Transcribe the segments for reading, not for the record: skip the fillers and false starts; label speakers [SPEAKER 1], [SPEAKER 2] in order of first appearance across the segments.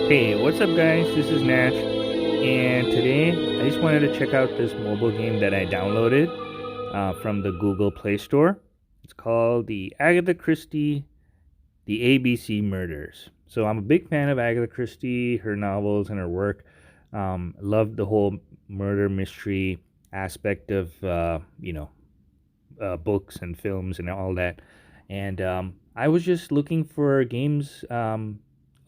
[SPEAKER 1] Hey, what's up guys? This is Natch, and today I just wanted to check out this mobile game that I downloaded from the Google Play Store. It's called the Agatha Christie, the ABC Murders. So I'm a big fan of Agatha Christie, her novels and her work. Love the whole murder mystery aspect of books and films and all that. And I was just looking for games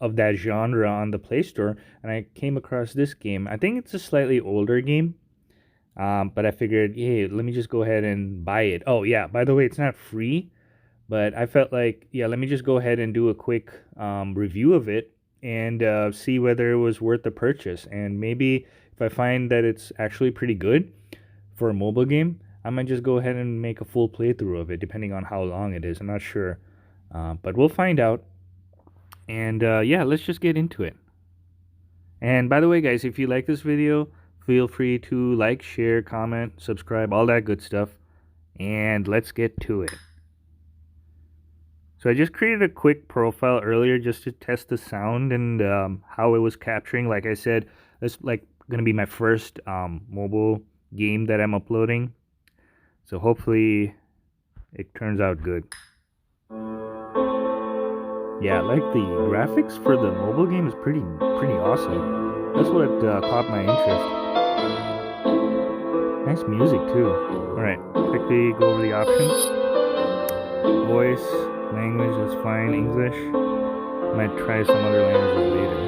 [SPEAKER 1] of that genre on the Play Store, and I came across this game. I think it's a slightly older game, but I figured, hey, let me just go ahead and buy it. Oh, yeah, by the way, it's not free, but I felt like, yeah, let me just go ahead and do a quick review of it and see whether it was worth the purchase. And maybe if I find that it's actually pretty good for a mobile game, I might just go ahead and make a full playthrough of it, depending on how long it is. I'm not sure, but we'll find out. And yeah, let's just get into it. And by the way, guys, if you like this video, feel free to like, share, comment, subscribe, all that good stuff. And let's get to it. So I just created a quick profile earlier just to test the sound and how it was capturing. Like I said, this is like going to be my first mobile game that I'm uploading. So hopefully it turns out good. Yeah, like the graphics for the mobile game is pretty awesome. That's what caught my interest. Nice music too. Alright, quickly go over the options. Voice, language, that's fine. English. Might try some other languages later.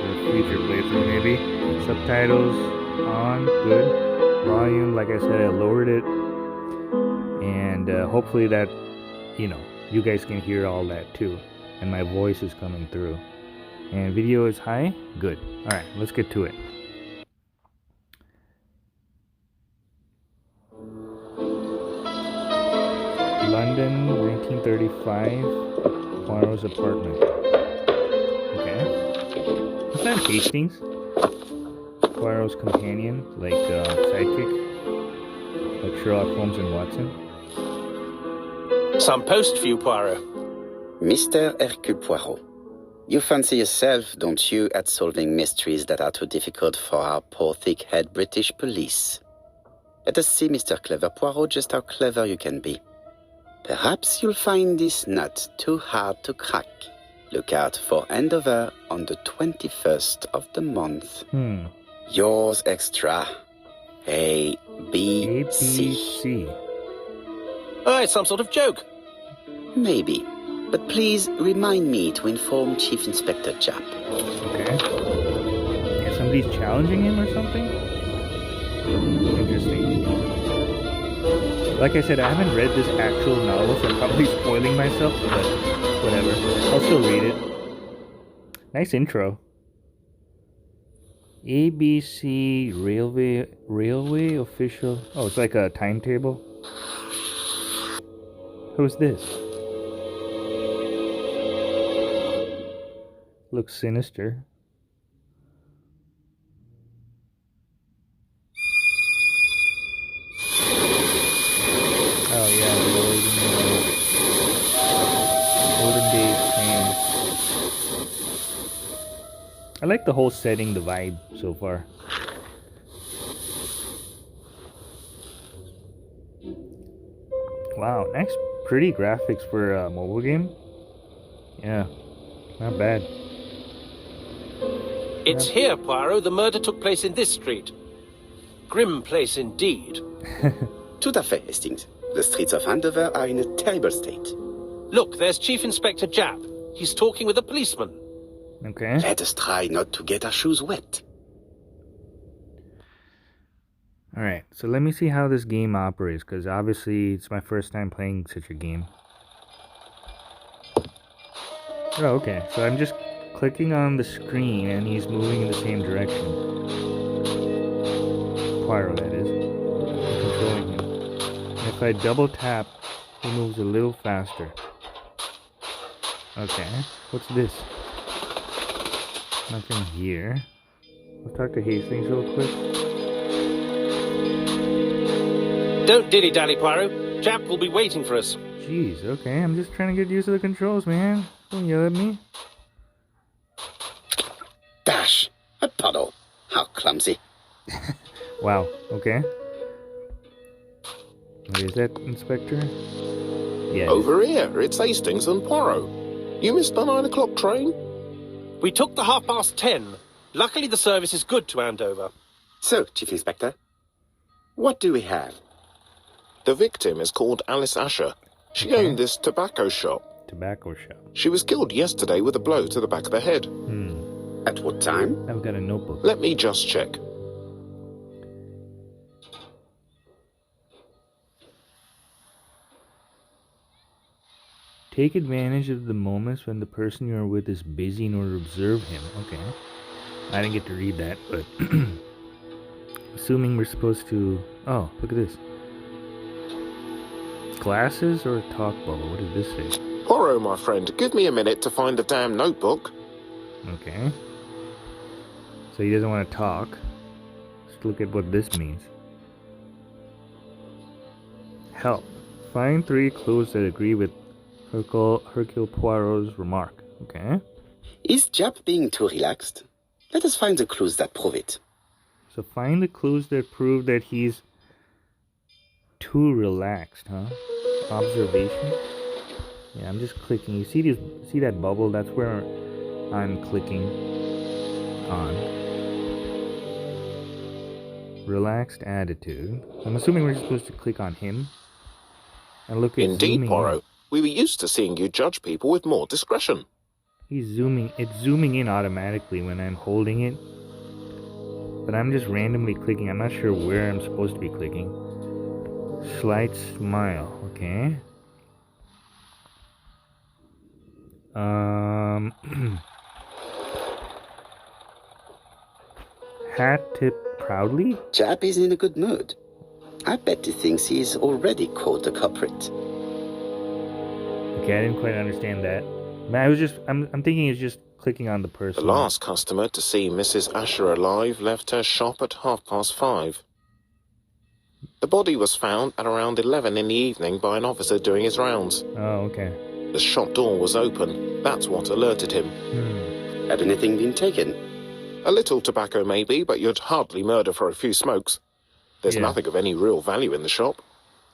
[SPEAKER 1] For a future playthrough maybe. Subtitles on, good. Volume, like I said, I lowered it. And hopefully that, you guys can hear all that too. And my voice is coming through. And video is high? Good. Alright, let's get to it. London, 1935. Poirot's apartment. Okay. Is that Hastings? Poirot's companion, like sidekick? Like Sherlock Holmes and Watson?
[SPEAKER 2] Some post for you, Poirot.
[SPEAKER 3] Mr. Hercule Poirot, you fancy yourself, don't you, at solving mysteries that are too difficult for our poor thick-head British police? Let us see, Mr. Clever Poirot, just how clever you can be. Perhaps you'll find this nut too hard to crack. Look out for Andover on the 21st of the month. Yours extra. A, B, C.
[SPEAKER 2] Oh, it's some sort of joke.
[SPEAKER 3] Maybe. But please remind me to inform Chief Inspector Japp.
[SPEAKER 1] Okay. Yeah, somebody's challenging him or something? Interesting. Like I said, I haven't read this actual novel, so I'm probably spoiling myself, but whatever. I'll still read it. Nice intro. ABC Railway official. Oh, it's like a timetable. Who's this? Looks sinister. Oh yeah, the olden days train. I like the whole setting, the vibe so far. Wow, nice, pretty graphics for a mobile game. Yeah, not bad.
[SPEAKER 2] It's here, Poirot. The murder took place in this street. Grim place indeed.
[SPEAKER 3] Tout à fait, Hastings. The streets of Andover are in a terrible state.
[SPEAKER 2] Look, there's Chief Inspector Japp. He's talking with a policeman.
[SPEAKER 1] Okay.
[SPEAKER 3] Let us try not to get our shoes wet.
[SPEAKER 1] Alright, so let me see how this game operates, because obviously it's my first time playing such a game. Oh, okay. So I'm just clicking on the screen and he's moving in the same direction. Poirot, that is. I'm controlling him. And if I double tap, he moves a little faster. Okay, what's this? Nothing here. Let's talk to Hastings real quick.
[SPEAKER 2] Don't dilly-dally, Poirot. Japp will be waiting for us.
[SPEAKER 1] Jeez, okay, I'm just trying to get used to the controls, man. Don't yell at me.
[SPEAKER 3] Dash! A puddle. How clumsy.
[SPEAKER 1] Wow, okay. What is that, Inspector? Yeah.
[SPEAKER 4] Over here, it's Hastings and Poirot. You missed the 9 o'clock train?
[SPEAKER 2] We took the 10:30. Luckily, the service is good to Andover.
[SPEAKER 3] So, Chief Inspector, what do we have?
[SPEAKER 4] The victim is called Alice Asher. She
[SPEAKER 1] Okay.
[SPEAKER 4] owned this tobacco shop.
[SPEAKER 1] Tobacco shop.
[SPEAKER 4] She was killed yesterday with a blow to the back of the head.
[SPEAKER 3] At what time?
[SPEAKER 1] I've got a notebook.
[SPEAKER 4] Let me just check.
[SPEAKER 1] Take advantage of the moments when the person you are with is busy in order to observe him. Okay. I didn't get to read that, but assuming we're supposed to... Oh, look at this. Glasses or a talk bubble? What does this say?
[SPEAKER 4] Poirot, my friend, give me a minute to find the damn notebook.
[SPEAKER 1] Okay. So he doesn't want to talk. Let's look at what this means. Help. Find 3 clues that agree with Hercule Poirot's remark. Okay.
[SPEAKER 3] Is Jap being too relaxed? Let us find the clues that prove it.
[SPEAKER 1] So find the clues that prove that he's too relaxed, huh? Observation? Yeah, I'm just clicking. You see that bubble? That's where I'm clicking on. Relaxed attitude. I'm assuming we're supposed to click on him. And look at
[SPEAKER 4] Indeed,
[SPEAKER 1] zooming
[SPEAKER 4] Poirot.
[SPEAKER 1] in.
[SPEAKER 4] We were used to seeing you judge people with more discretion.
[SPEAKER 1] It's zooming in automatically when I'm holding it. But I'm just randomly clicking. I'm not sure where I'm supposed to be clicking. Slight smile, okay. Hat tip proudly?
[SPEAKER 3] Jap is in a good mood. I bet he thinks he's already caught the culprit.
[SPEAKER 1] Okay, I didn't quite understand that. But I'm thinking it's just clicking on the
[SPEAKER 4] The
[SPEAKER 1] person.
[SPEAKER 4] last customer to see Mrs. Asher alive left her shop at 5:30. The body was found at around 11 in the evening by an officer doing his rounds.
[SPEAKER 1] Oh, okay.
[SPEAKER 4] The shop door was open. That's what alerted him.
[SPEAKER 3] Had anything been taken?
[SPEAKER 4] A little tobacco maybe, but you'd hardly murder for a few smokes. There's
[SPEAKER 1] Yeah.
[SPEAKER 4] nothing of any real value in the shop.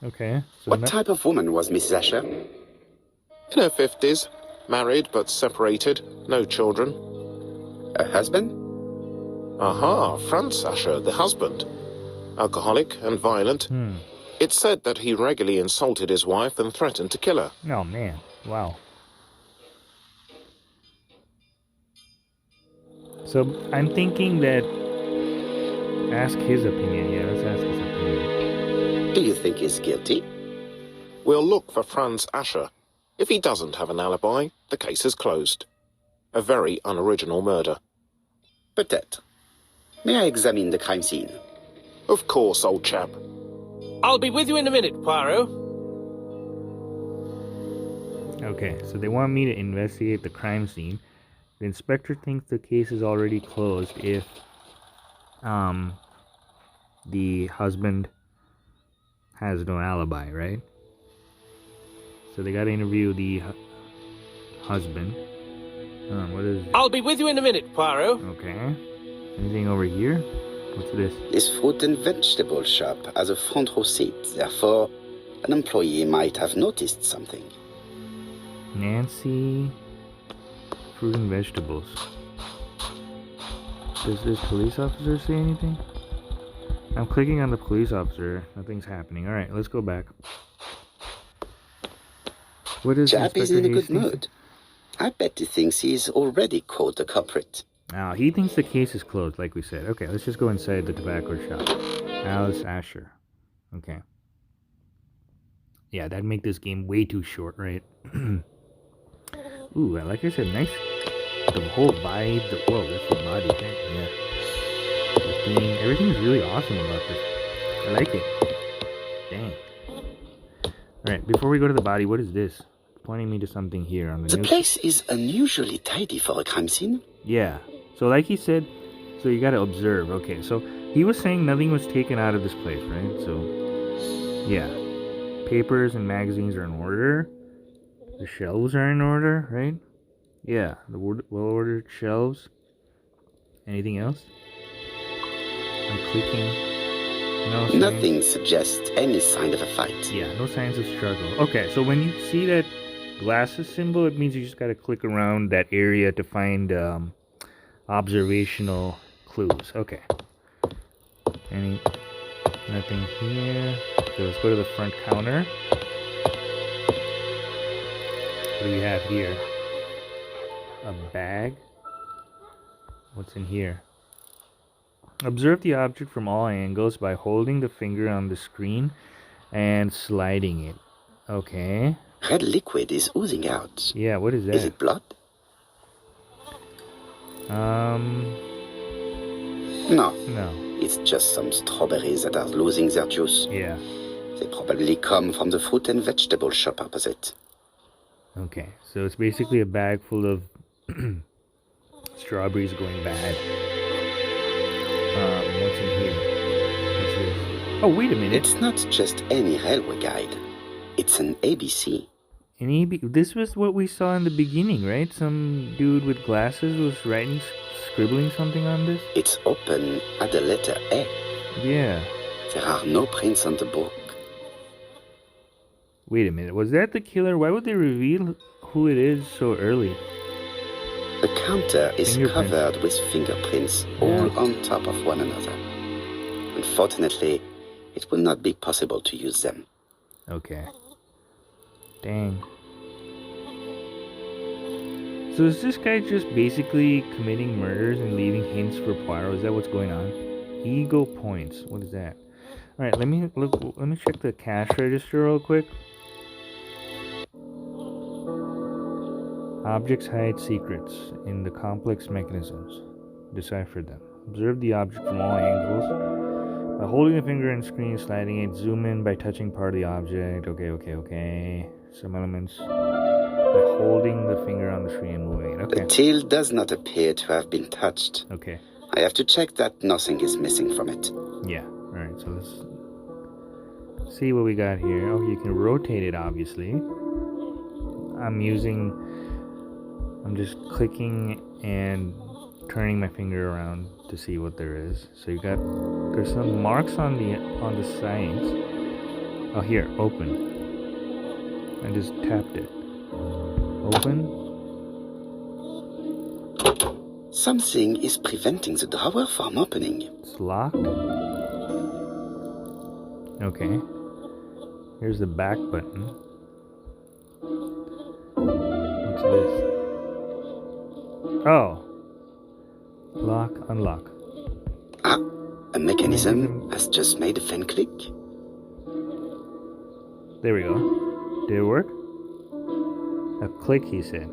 [SPEAKER 1] Okay. So
[SPEAKER 3] What type of woman was Mrs. Asher?
[SPEAKER 4] In her 50s, married but separated, no children.
[SPEAKER 3] Her husband?
[SPEAKER 4] Aha, Franz Asher, the husband. Alcoholic and violent. It's said that he regularly insulted his wife and threatened to kill her.
[SPEAKER 1] Oh, man. Wow. So I'm thinking that... Ask his opinion. Yeah, let's ask his opinion.
[SPEAKER 3] Do you think he's guilty?
[SPEAKER 4] We'll look for Franz Asher. If he doesn't have an alibi, the case is closed. A very unoriginal murder.
[SPEAKER 3] Peut-être. May I examine the crime scene?
[SPEAKER 4] Of course, old chap.
[SPEAKER 2] I'll be with you in a minute, Poirot.
[SPEAKER 1] Okay, so they want me to investigate the crime scene. The inspector thinks the case is already closed if the husband has no alibi, right? So they gotta interview the husband. What is...
[SPEAKER 2] I'll be with you in a minute, Poirot.
[SPEAKER 1] Okay. Anything over here? What's this?
[SPEAKER 3] This fruit and vegetable shop has a front row seat. Therefore, an employee might have noticed something.
[SPEAKER 1] Nancy... Fruit and vegetables. Does this police officer say anything? I'm clicking on the police officer. Nothing's happening. Alright, let's go back. What is
[SPEAKER 3] Jap is in a
[SPEAKER 1] Inspector
[SPEAKER 3] good
[SPEAKER 1] Hastings?
[SPEAKER 3] mood. I bet he thinks he's already caught the culprit.
[SPEAKER 1] Now, he thinks the case is closed, like we said. Okay, let's just go inside the tobacco shop. Alice Asher. Okay. Yeah, that'd make this game way too short, right? Ooh, like I said, nice. The whole vibe, whoa, that's the body, right? Yeah. The theme, everything's really awesome about this. I like it. Dang. Alright, before we go to the body, what is this? Pointing me to something here on the
[SPEAKER 3] The
[SPEAKER 1] news.
[SPEAKER 3] place is unusually tidy for a crime scene.
[SPEAKER 1] Yeah. So like he said, so you gotta observe. Okay, so he was saying nothing was taken out of this place, right? So, yeah. Papers and magazines are in order. The shelves are in order, right? Yeah, the well-ordered shelves. Anything else? I'm clicking. No signs.
[SPEAKER 3] Nothing suggests any sign of a fight.
[SPEAKER 1] Yeah, no signs of struggle. Okay, so when you see that glasses symbol, it means you just gotta click around that area to find observational clues. Okay. Nothing here. Okay, let's go to the front counter. What do we have here? A bag. What's in here? Observe the object from all angles by holding the finger on the screen and sliding it. Okay.
[SPEAKER 3] Red liquid is oozing out.
[SPEAKER 1] Yeah, what is that?
[SPEAKER 3] Is it blood? No.
[SPEAKER 1] No.
[SPEAKER 3] It's just some strawberries that are losing their juice.
[SPEAKER 1] Yeah.
[SPEAKER 3] They probably come from the fruit and vegetable shop opposite.
[SPEAKER 1] Okay, so it's basically a bag full of strawberries going bad. What's in here? What's this? Oh, wait a minute.
[SPEAKER 3] It's not just any railway guide. It's an ABC.
[SPEAKER 1] This was what we saw in the beginning, right? Some dude with glasses was scribbling something on this?
[SPEAKER 3] It's open at the letter A.
[SPEAKER 1] Yeah.
[SPEAKER 3] There are no prints on the book.
[SPEAKER 1] Wait a minute, was that the killer? Why would they reveal who it is so early?
[SPEAKER 3] The counter is covered with fingerprints, all on top of one another. Unfortunately, it will not be possible to use them.
[SPEAKER 1] Okay. Dang. So is this guy just basically committing murders and leaving hints for Poirot? Is that what's going on? Ego points. What is that? All right, let me check the cash register real quick. Objects hide secrets in the complex mechanisms. Decipher them. Observe the object from all angles. By holding the finger on screen, sliding it, zoom in by touching part of the object. Okay. Some elements. By holding the finger on the screen and moving it. Okay.
[SPEAKER 3] The till does not appear to have been touched.
[SPEAKER 1] Okay.
[SPEAKER 3] I have to check that nothing is missing from it.
[SPEAKER 1] Yeah. Alright, so let's see what we got here. Oh, you can rotate it, obviously. I'm just clicking and turning my finger around to see what there is. So there's some marks on the sides. Oh, here, open. I just tapped it. Open.
[SPEAKER 3] Something is preventing the drawer from opening.
[SPEAKER 1] It's locked. Okay. Here's the back button. What's this? Oh. Lock, unlock.
[SPEAKER 3] Ah, a mechanism has just made a fan click.
[SPEAKER 1] There we go. Did it work? A click, he said.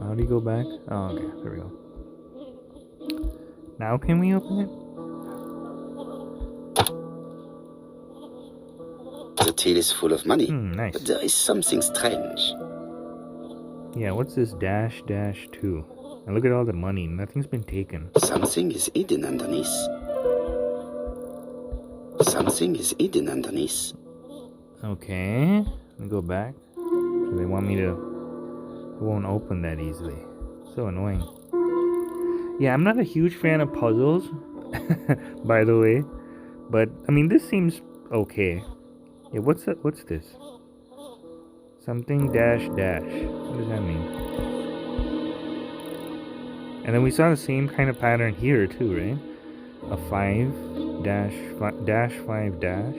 [SPEAKER 1] How do you go back? Oh, okay. There we go. Now can we open it?
[SPEAKER 3] The till is full of money.
[SPEAKER 1] Nice.
[SPEAKER 3] But there is something strange.
[SPEAKER 1] Yeah, what's this -2? And look at all the money. Nothing's been taken.
[SPEAKER 3] Something is hidden underneath. Something is hidden underneath.
[SPEAKER 1] Okay. Let me go back. So they want me to... It won't open that easily. So annoying. Yeah, I'm not a huge fan of puzzles, by the way. But, I mean, this seems okay. Yeah, what's that? What's this? Something -. What does that mean? And then we saw the same kind of pattern here too, right? A 5 -5 -.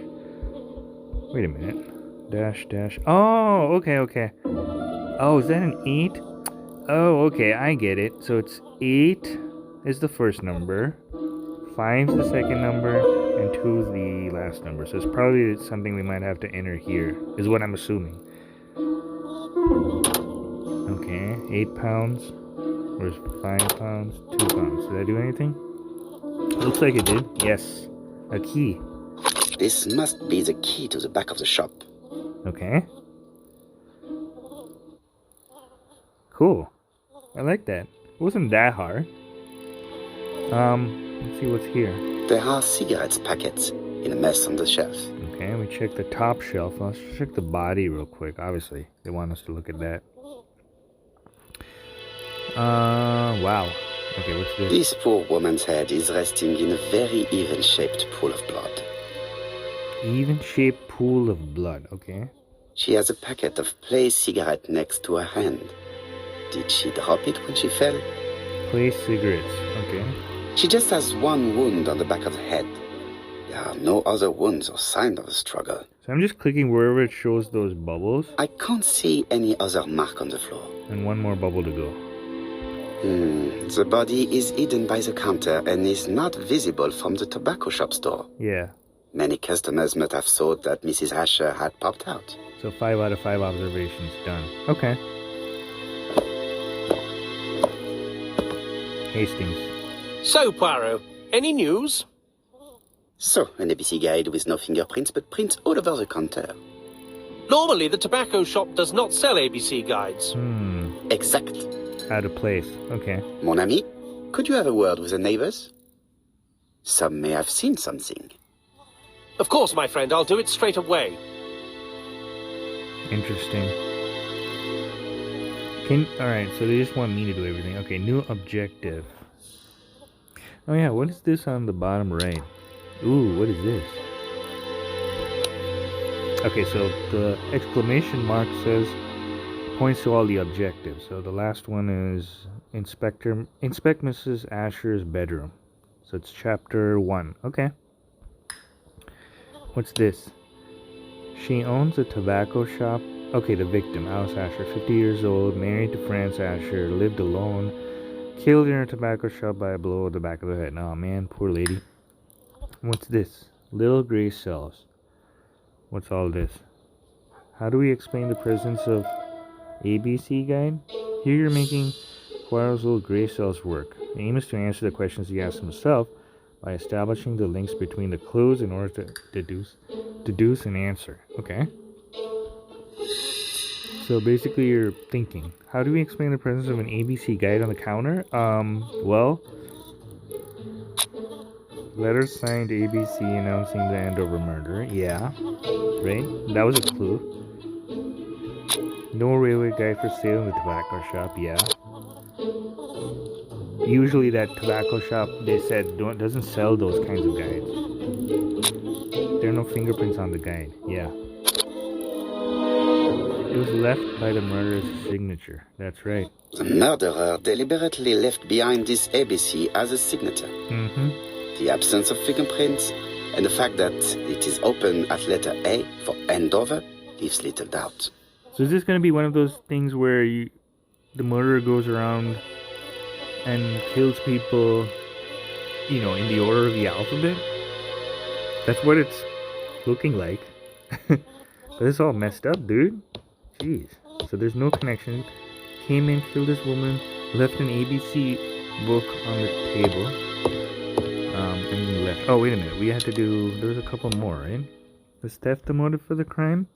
[SPEAKER 1] Wait a minute. -. Oh, okay. Oh, is that an 8? Oh, okay, I get it. So it's 8 is the first number, 5 is the second number, and 2 is the last number. So it's probably something we might have to enter here, is what I'm assuming. Okay, 8 pounds. Where's 5 pounds? 2 pounds. Did I do anything? Looks like it did. Yes. A key.
[SPEAKER 3] This must be the key to the back of the shop.
[SPEAKER 1] Okay. Cool. I like that. It wasn't that hard. Let's see what's here.
[SPEAKER 3] There are cigarettes packets in a mess on the shelf.
[SPEAKER 1] Okay, we check the top shelf. Let's check the body real quick. Obviously, they want us to look at that. wow. Okay, what's this?
[SPEAKER 3] This poor woman's head is resting in a very even-shaped pool of blood.
[SPEAKER 1] Even-shaped pool of blood, okay.
[SPEAKER 3] She has a packet of Play cigarette next to her hand. Did she drop it when she fell?
[SPEAKER 1] Play cigarettes, okay.
[SPEAKER 3] She just has one wound on the back of the head. There are no other wounds or signs of a struggle.
[SPEAKER 1] So I'm just clicking wherever it shows those bubbles.
[SPEAKER 3] I can't see any other mark on the floor.
[SPEAKER 1] And one more bubble to go.
[SPEAKER 3] The body is hidden by the counter and is not visible from the tobacco shop store.
[SPEAKER 1] Yeah.
[SPEAKER 3] Many customers might have thought that Mrs. Asher had popped out.
[SPEAKER 1] So 5 out of 5 observations done. Okay. Hastings.
[SPEAKER 2] So, Poirot, any news?
[SPEAKER 3] So, an ABC guide with no fingerprints but prints all over the counter.
[SPEAKER 2] Normally, the tobacco shop does not sell ABC guides.
[SPEAKER 3] Exact.
[SPEAKER 1] Out of place. Okay.
[SPEAKER 3] Mon ami, could you have a word with the neighbors? Some may have seen something.
[SPEAKER 2] Of course, my friend, I'll do it straight away.
[SPEAKER 1] Interesting. Alright, so they just want me to do everything. Okay, new objective. Oh yeah, what is this on the bottom right? Ooh, what is this? Okay, so the exclamation mark says points to all the objectives. So the last one is inspect Mrs. Asher's bedroom. So it's chapter 1. Okay. What's this? She owns a tobacco shop. Okay, the victim, Alice Asher, 50 years old, married to France Asher, lived alone, killed in her tobacco shop by a blow at the back of the head. Oh man, poor lady. What's this? Little gray cells. What's all this? How do we explain the presence of ABC guide? Here you're making Poirot's little gray cells work. The aim is to answer the questions he asked himself by establishing the links between the clues in order to deduce an answer. Okay. So basically you're thinking, how do we explain the presence of an ABC guide on the counter? Well, letters signed ABC announcing the Andover murder. Yeah. Right? That was a clue. No railway guide for sale in the tobacco shop. Yeah. Usually that tobacco shop, they said, doesn't sell those kinds of guides. There are no fingerprints on the guide. Yeah. It was left by the murderer's signature. That's right.
[SPEAKER 3] The murderer deliberately left behind this ABC as a signature. The absence of fingerprints and the fact that it is open at letter A for Andover leaves little doubt.
[SPEAKER 1] So is this going to be one of those things where the murderer goes around and kills people, in the order of the alphabet? That's what it's looking like. But it's all messed up, dude. Jeez. So there's no connection. Came in, killed this woman, left an ABC book on the table. And then left. Oh, wait a minute. We had to do... There's a couple more, right? Was theft the motive for the crime?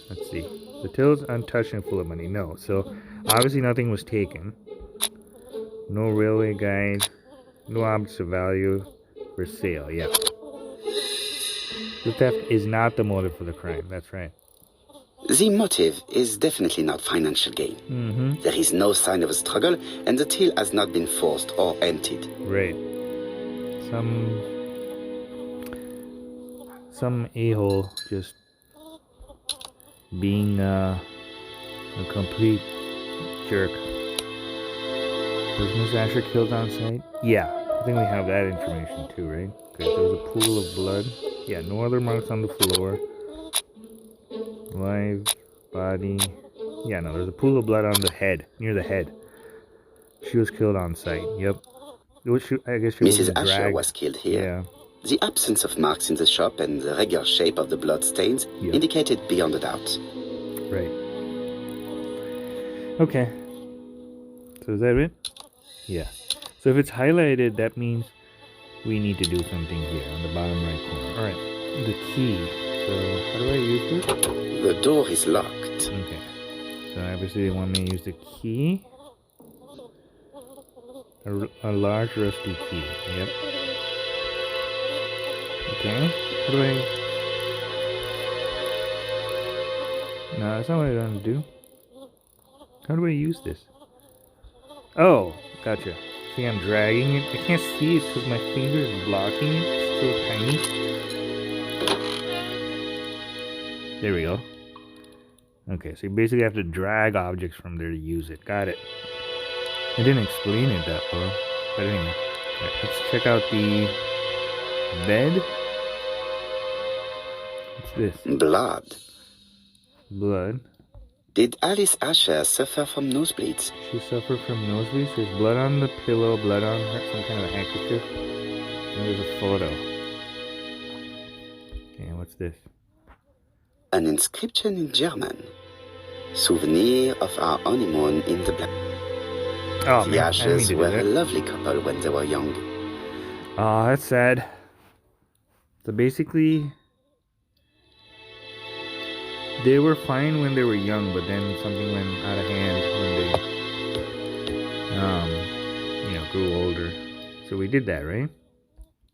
[SPEAKER 1] Let's see. The till is untouched and full of money. No. So, obviously nothing was taken. No railway guide. No objects of value for sale. Yeah. The theft is not the motive for the crime. That's right.
[SPEAKER 3] The motive is definitely not financial gain. There is no sign of a struggle, and the till has not been forced or emptied.
[SPEAKER 1] Right. Some a-hole just being a complete jerk. Was Miss Asher killed on site? Yeah, I think we have that information too, right? Okay, there was a pool of blood. Yeah, no other marks on the floor. Live body. Yeah, no, there's a pool of blood on the head, near the head. She was killed on site. Yep. I guess she
[SPEAKER 3] Mrs.
[SPEAKER 1] wasn't
[SPEAKER 3] Asher
[SPEAKER 1] dragged.
[SPEAKER 3] was killed here.
[SPEAKER 1] Yeah.
[SPEAKER 3] The absence of marks in the shop and the regular shape of the blood stains indicated beyond a doubt.
[SPEAKER 1] Right. Okay. So is that it? Yeah. So if it's highlighted, that means we need to do something here on the bottom right corner. Alright. The key. So how do I use this?
[SPEAKER 3] The door is locked.
[SPEAKER 1] Okay. So obviously they want me to use the key. A large rusty key. Yep. Okay. How do I... No, that's not what I want to do. How do I use this? Oh, gotcha. See, I'm dragging it. I can't see it because my finger is blocking it. It's so tiny. There we go. Okay, so you basically have to drag objects from there to use it. Got it. I didn't explain it that well. But anyway, let's check out the bed. What's this?
[SPEAKER 3] Blood.
[SPEAKER 1] Blood.
[SPEAKER 3] Did Alice Asher suffer from nosebleeds?
[SPEAKER 1] She suffered from nosebleeds. There's blood on the pillow, blood on her, some kind of a handkerchief. And there's a photo. Okay, what's this?
[SPEAKER 3] An inscription in German. Souvenir of our honeymoon in the black.
[SPEAKER 1] Oh,
[SPEAKER 3] The
[SPEAKER 1] man, I didn't mean
[SPEAKER 3] Ashers
[SPEAKER 1] to do
[SPEAKER 3] were a
[SPEAKER 1] that.
[SPEAKER 3] lovely couple when they were young.
[SPEAKER 1] Oh, that's sad. So basically, they were fine when they were young, but then something went out of hand when they, grew older. So we did that, right?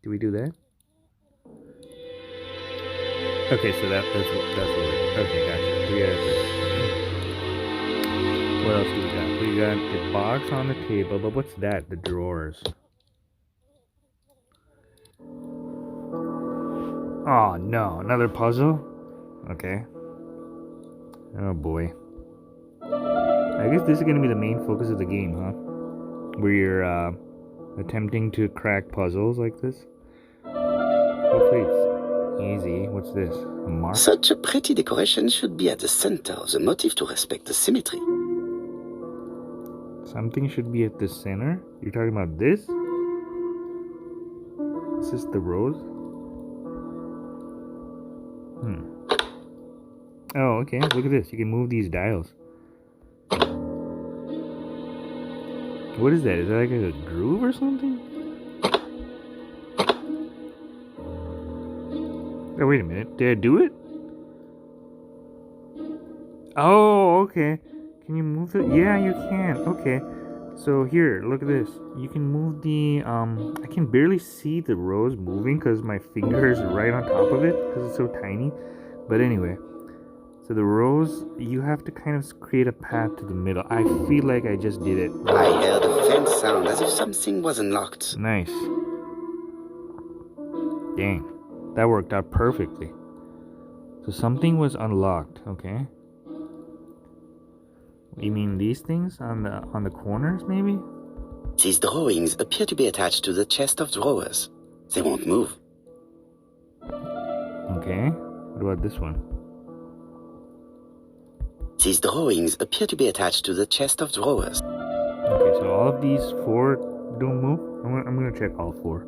[SPEAKER 1] Did we do that? Okay, so that's what we did. Okay, gotcha. We got this. What else do we got? We got the box on the table, but what's that? The drawers. Oh no, another puzzle? Okay. Oh boy. I guess this is gonna be the main focus of the game, huh? Where you're attempting to crack puzzles like this. Hopefully it's easy. What's this? A mark?
[SPEAKER 3] Such a pretty decoration should be at the center of the motif to respect the symmetry.
[SPEAKER 1] Something should be at the center? You're talking about this? Is this the rose? Oh, okay. Look at this. You can move these dials. What is that? Is that like a groove or something? Oh, wait a minute. Did I do it? Oh, okay. Can you move it? Yeah, you can. Okay. So here, look at this. You can move the, I can barely see the rose moving because my finger is right on top of it because it's so tiny. But anyway, so the rose, you have to kind of create a path to the middle. I feel like I just did it.
[SPEAKER 3] I heard a faint sound as if something was unlocked.
[SPEAKER 1] Nice. Dang. That worked out perfectly. So something was unlocked, okay? You mean these things on the corners, maybe?
[SPEAKER 3] These drawings appear to be attached to the chest of drawers. They won't move.
[SPEAKER 1] Okay. What about this one?
[SPEAKER 3] These drawings appear to be attached to the chest of drawers.
[SPEAKER 1] Okay, so all of these four don't move? I'm gonna check all four.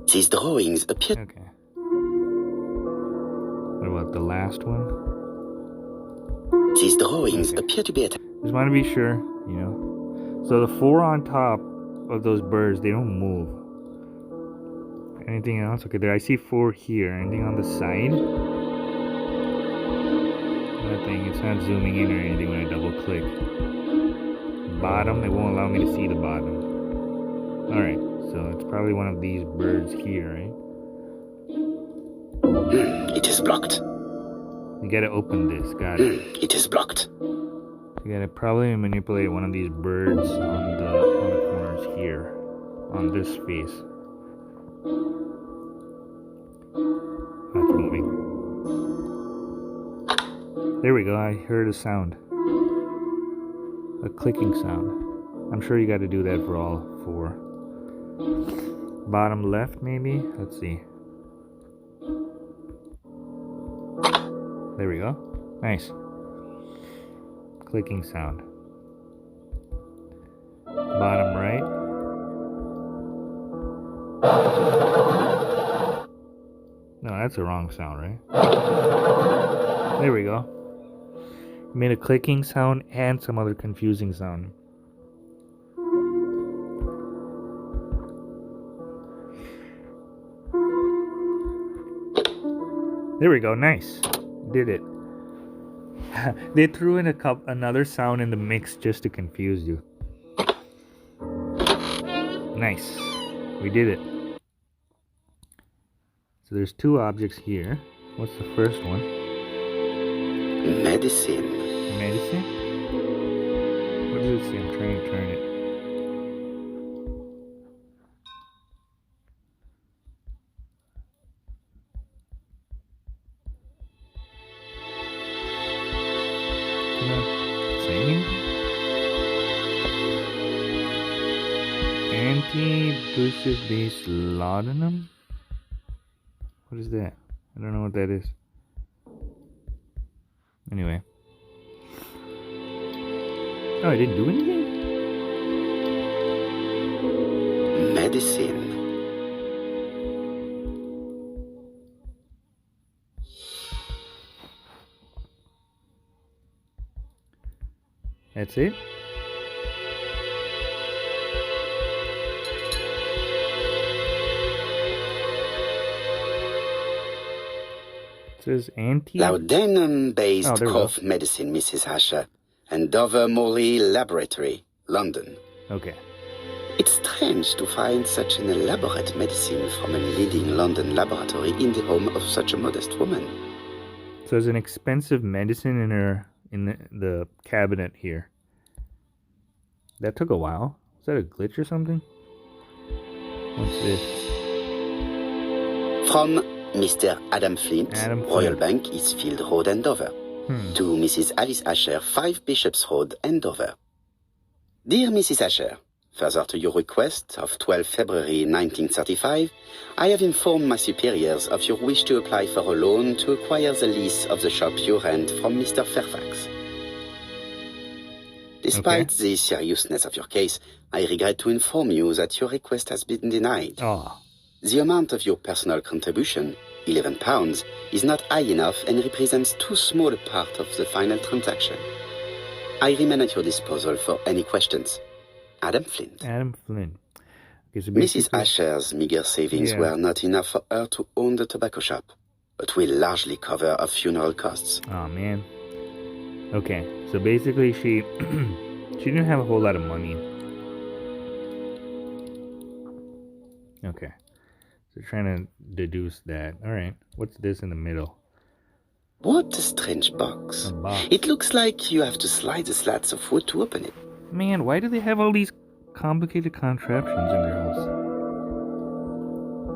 [SPEAKER 3] These drawings appear...
[SPEAKER 1] Okay. What about the last one?
[SPEAKER 3] These drawings appear to be attached...
[SPEAKER 1] Just want to be sure, you know. So the four on top of those birds, they don't move. Anything else? Okay, there I see four here. Anything on the side? Nothing. It's not zooming in or anything when I double click. Bottom, it won't allow me to see the bottom. Alright, so it's probably one of these birds here, right?
[SPEAKER 3] It is blocked.
[SPEAKER 1] You gotta open this, got it.
[SPEAKER 3] It is blocked.
[SPEAKER 1] You gotta probably manipulate one of these birds on the corners here, on this face. That's moving. There we go. I heard a sound, a clicking sound. I'm sure you got to do that for all four. Bottom left, maybe. Let's see. There we go. Nice. Clicking sound. Bottom right. No, that's the wrong sound, right? There we go. Made a clicking sound and some other confusing sound. There we go. Nice. Did it. They threw in another sound in the mix just to confuse you. Nice. We did it. So there's two objects here. What's the first one?
[SPEAKER 3] Medicine.
[SPEAKER 1] Medicine? say anything? Anti-bullshit-based laudanum? What is that? I don't know what that is. Anyway. Oh, I didn't do anything?
[SPEAKER 3] Medicine.
[SPEAKER 1] That's it? It says anti...
[SPEAKER 3] Laudanum-based
[SPEAKER 1] Oh, there we go.
[SPEAKER 3] cough medicine, Mrs. Asher, and Dover Morley Laboratory, London.
[SPEAKER 1] Okay.
[SPEAKER 3] It's strange to find such an elaborate medicine from a leading London laboratory in the home of such a modest woman.
[SPEAKER 1] So there's an expensive medicine in the cabinet here. That took a while. Is that a glitch or something? What's this?
[SPEAKER 3] From Mr. Adam Flint,
[SPEAKER 1] Adam
[SPEAKER 3] Royal
[SPEAKER 1] Flint.
[SPEAKER 3] Bank, Eastfield Road, Andover. To Mrs. Alice Asher, 5 Bishops Road, Andover. Dear Mrs. Asher, further to your request of 12 February 1935, I have informed my superiors of your wish to apply for a loan to acquire the lease of the shop you rent from Mr. Fairfax. Despite the seriousness of your case, I regret to inform you that your request has been denied.
[SPEAKER 1] Oh.
[SPEAKER 3] The amount of your personal contribution, £11, is not high enough and represents too small a part of the final transaction. I remain at your disposal for any questions. Adam Flint.
[SPEAKER 1] Adam Flynn. Okay, so
[SPEAKER 3] Mrs. Asher's meager savings were not enough for her to own the tobacco shop, but will largely cover her funeral costs.
[SPEAKER 1] Oh, man. Okay, so basically she she didn't have a whole lot of money. Okay. So trying to deduce that. Alright, what's this in the middle?
[SPEAKER 3] What a strange box.
[SPEAKER 1] A box.
[SPEAKER 3] It looks like you have to slide the slats of wood to open it.
[SPEAKER 1] Man, why do they have all these complicated contraptions in their house?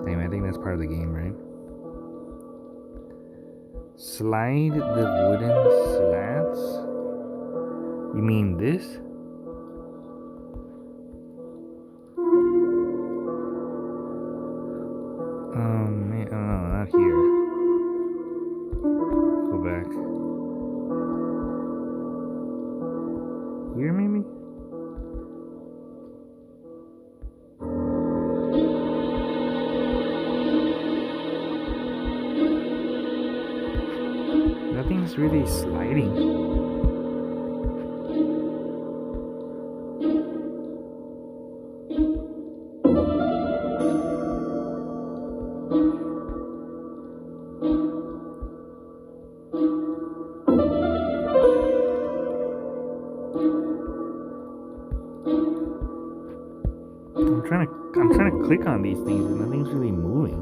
[SPEAKER 1] Anyway, I think that's part of the game, right? Slide the wooden slats? You mean this? Oh man, oh no, not here. Go back. Here maybe? Nothing's really sliding. I'm trying to click on these things and nothing's really moving.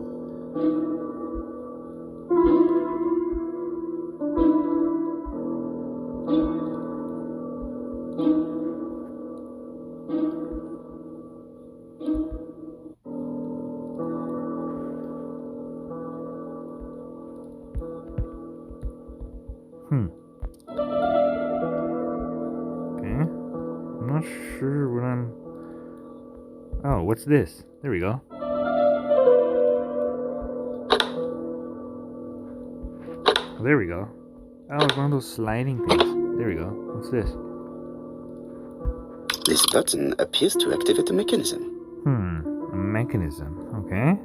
[SPEAKER 1] Okay. I'm not sure what I'm... Oh, what's this? There we go. Oh, there we go. Oh, it's one of those sliding things. There we go. What's this?
[SPEAKER 3] This button appears to activate a mechanism.
[SPEAKER 1] A mechanism. Okay.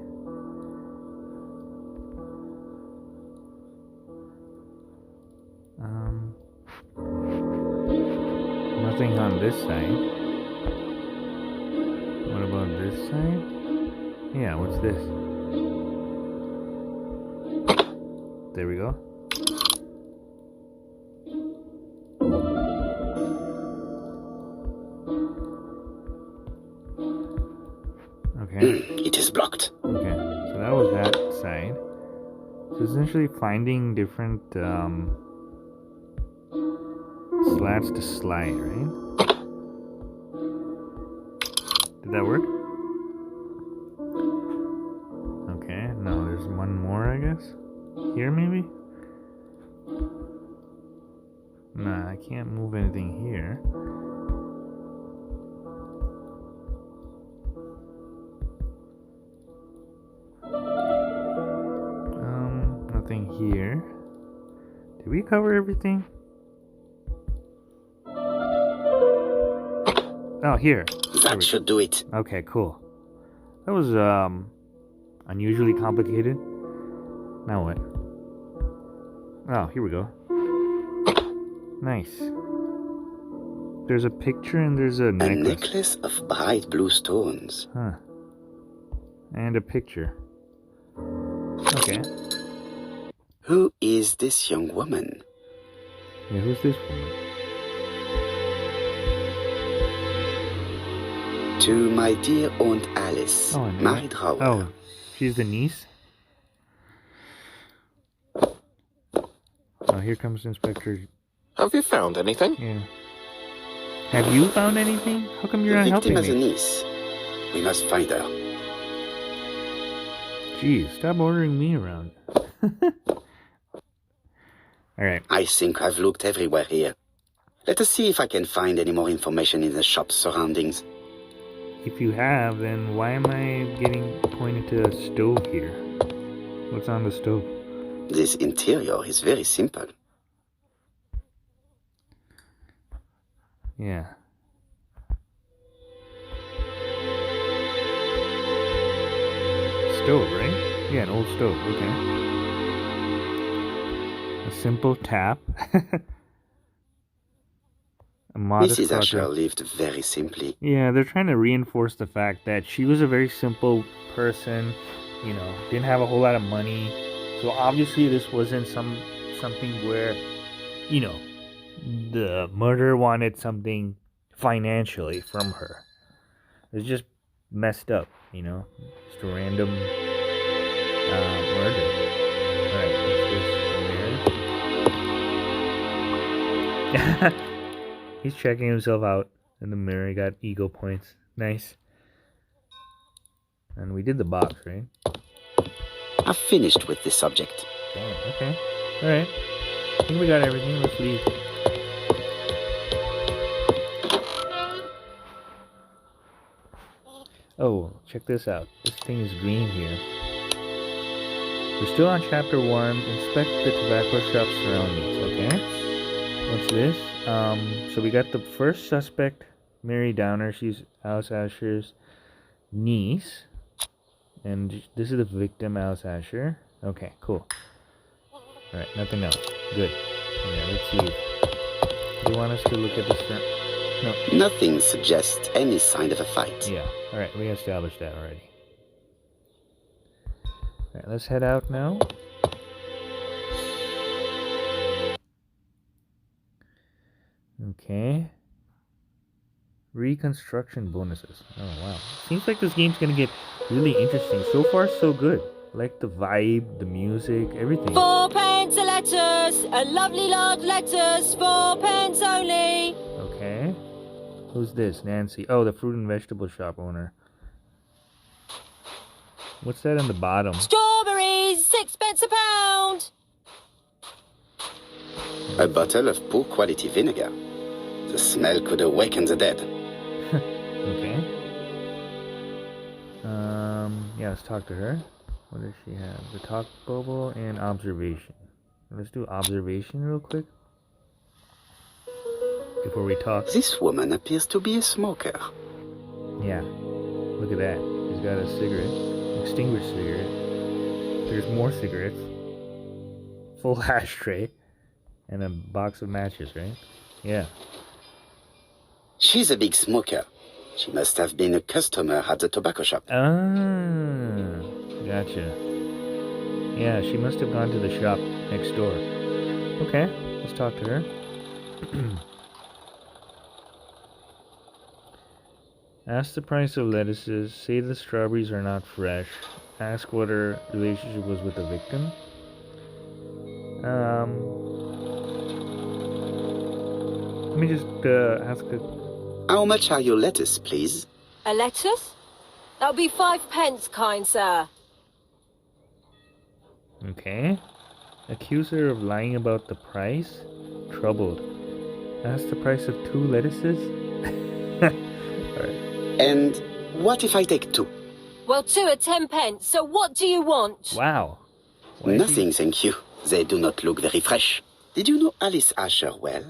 [SPEAKER 1] Nothing on this side. What about this side? Yeah, what's this? There we go. Okay.
[SPEAKER 3] It is blocked.
[SPEAKER 1] Okay, so that was that side. So essentially finding different slats to slide, right? Did that work? Okay, no, there's one more, I guess. Here, maybe? Nah, I can't move anything here. Nothing here. Did we cover everything? Oh, here.
[SPEAKER 3] That should do it.
[SPEAKER 1] Okay, cool. That was unusually complicated. Now what? Oh, here we go. Nice. There's a picture and there's a necklace.
[SPEAKER 3] A necklace of bright blue stones.
[SPEAKER 1] Huh. And a picture. Okay.
[SPEAKER 3] Who is this young woman?
[SPEAKER 1] Yeah, who's this woman?
[SPEAKER 3] To my dear Aunt Alice,
[SPEAKER 1] Oh, I know
[SPEAKER 3] married
[SPEAKER 1] that.
[SPEAKER 3] Raoul.
[SPEAKER 1] Oh, she's the niece? Oh, here comes Inspector.
[SPEAKER 4] Have you found anything?
[SPEAKER 1] Yeah. Have you found anything? How come you're
[SPEAKER 3] The
[SPEAKER 1] not
[SPEAKER 3] victim
[SPEAKER 1] helping
[SPEAKER 3] has a
[SPEAKER 1] me?
[SPEAKER 3] niece. We must find her.
[SPEAKER 1] Jeez, stop ordering me around. Alright.
[SPEAKER 3] I think I've looked everywhere here. Let us see if I can find any more information in the shop's surroundings.
[SPEAKER 1] If you have, then why am I getting pointed to a stove here? What's on the stove?
[SPEAKER 3] This interior is very simple.
[SPEAKER 1] Yeah. Stove, right? Yeah, an old stove, okay. A simple tap. A modest
[SPEAKER 3] Mrs. Asher
[SPEAKER 1] project.
[SPEAKER 3] lived very simply.
[SPEAKER 1] Yeah, they're trying to reinforce the fact that she was a very simple person, you know, didn't have a whole lot of money. So obviously this wasn't something where, you know, the murderer wanted something financially from her. It's just messed up, you know, just a random murder. Alright, what's this? Mirror. He's checking himself out in the mirror. He got ego points. Nice. And we did the box, right?
[SPEAKER 3] I've finished with this subject.
[SPEAKER 1] Damn, okay. Alright. I think we got everything. Let's leave. Oh, check this out. This thing is green here. We're still on chapter 1. Inspect the tobacco shop surroundings, okay? What's this? So we got the first suspect, Mary Downer. She's Alice Asher's niece. And this is the victim, Alice Asher. Okay, cool. Alright, nothing else. Good. Okay, let's leave. Do you want us to look at this? No.
[SPEAKER 3] Nothing suggests any sign of a fight.
[SPEAKER 1] Yeah. Alright, we established that already. Alright, let's head out now. Okay. Reconstruction bonuses. Oh, wow. Seems like this game's gonna get really interesting. So far, so good. Like the vibe, the music, everything.
[SPEAKER 5] 4 pence a letters, a lovely lot letters, 4 pence only.
[SPEAKER 1] Okay. Who's this? Nancy. Oh, the fruit and vegetable shop owner. What's that on the bottom?
[SPEAKER 5] Strawberries, 6 pence a pound.
[SPEAKER 3] A bottle of poor quality vinegar. The smell could awaken the dead.
[SPEAKER 1] Okay. Yeah, let's talk to her. What does she have? The talk bubble and observation. Let's do observation real quick before we talk.
[SPEAKER 3] This woman appears to be a smoker.
[SPEAKER 1] Yeah. Look at that. She's got a cigarette. Extinguished cigarette. There's more cigarettes. Full ashtray. And a box of matches, right? Yeah.
[SPEAKER 3] She's a big smoker. She must have been a customer at the tobacco shop.
[SPEAKER 1] Ah, gotcha. Yeah, she must have gone to the shop next door. Okay, let's talk to her. Ask the price of lettuces. Say the strawberries are not fresh. Ask what her relationship was with the victim. Let me just ask a...
[SPEAKER 3] How much are your lettuce, please?
[SPEAKER 5] A lettuce? That'll be 5 pence, kind sir.
[SPEAKER 1] Okay. Accuse her of lying about the price. Troubled. That's the price of 2 lettuces? Alright.
[SPEAKER 3] And what if I take 2?
[SPEAKER 5] Well, 2 are 10 pence, so what do you want?
[SPEAKER 1] Wow. Why is
[SPEAKER 3] Nothing, thank you. They do not look very fresh. Did you know Alice Asher well?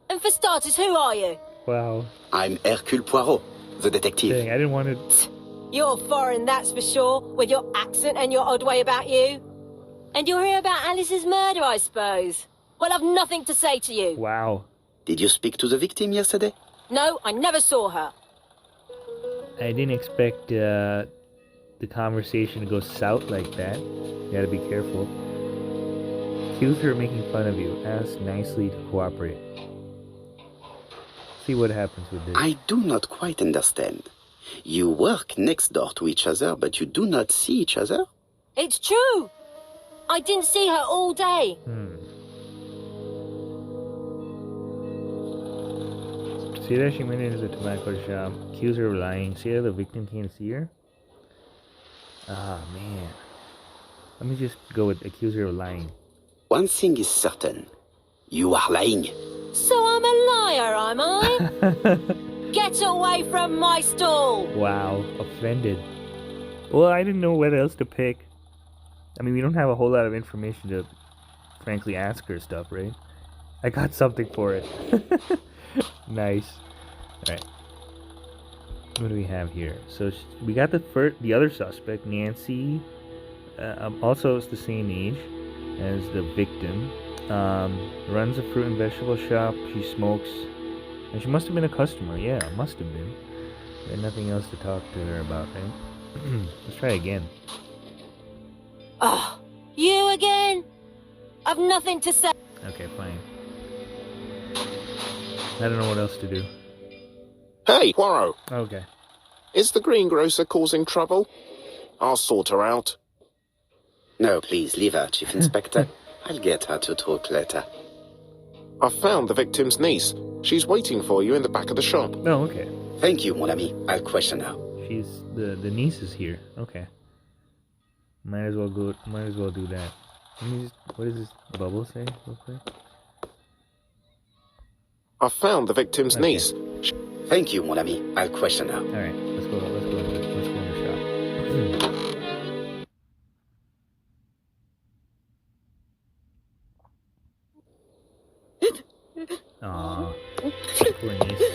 [SPEAKER 5] And for starters, who are you?
[SPEAKER 1] Wow.
[SPEAKER 3] I'm Hercule Poirot, the detective.
[SPEAKER 1] Dang, I didn't want to...
[SPEAKER 5] You're foreign, that's for sure, with your accent and your odd way about you. And you're here about Alice's murder, I suppose. Well, I've nothing to say to you.
[SPEAKER 1] Wow.
[SPEAKER 3] Did you speak to the victim yesterday?
[SPEAKER 5] No, I never saw her.
[SPEAKER 1] I didn't expect the conversation to go south like that. You gotta be careful. Accuse her of making fun of you. Ask nicely to cooperate. See what happens with this.
[SPEAKER 3] I do not quite understand. You work next door to each other, but you do not see each other?
[SPEAKER 5] It's true. I didn't see her all day.
[SPEAKER 1] See that she went into the tobacco shop. Accuse her of lying. See that the victim can't see her? Ah, man. Let me just go with accuse her of lying.
[SPEAKER 3] One thing is certain. You are lying.
[SPEAKER 5] So I'm a liar, am I? Get away from my stall!
[SPEAKER 1] Wow, offended. Well, I didn't know what else to pick. I mean, we don't have a whole lot of information to, frankly, ask her stuff, right? I got something for it. Nice. Alright. What do we have here? So, we got the other suspect, Nancy. Also, it's the same age as the victim. Runs a fruit and vegetable shop. She smokes. And she must have been a customer. Yeah, must have been. We had nothing else to talk to her about, right? Let's try again.
[SPEAKER 5] Oh, you again? I've nothing to say.
[SPEAKER 1] Okay, fine. I don't know what else to do.
[SPEAKER 4] Hey, Poirot.
[SPEAKER 1] Okay.
[SPEAKER 4] Is the greengrocer causing trouble? I'll sort her out.
[SPEAKER 3] No, please, leave her, Chief Inspector. I'll get her to talk later.
[SPEAKER 4] I found the victim's niece. She's waiting for you in the back of the shop.
[SPEAKER 1] Oh, okay.
[SPEAKER 3] Thank you, mon ami. I'll question her.
[SPEAKER 1] She's the niece is here. Okay. Might as well do that. Let me just, what does this bubble say real quick?
[SPEAKER 4] I found the victim's
[SPEAKER 1] Okay.
[SPEAKER 4] niece.
[SPEAKER 3] Thank you, mon ami. I'll question her.
[SPEAKER 1] Alright, let's go in the shop. Aww. Poor niece.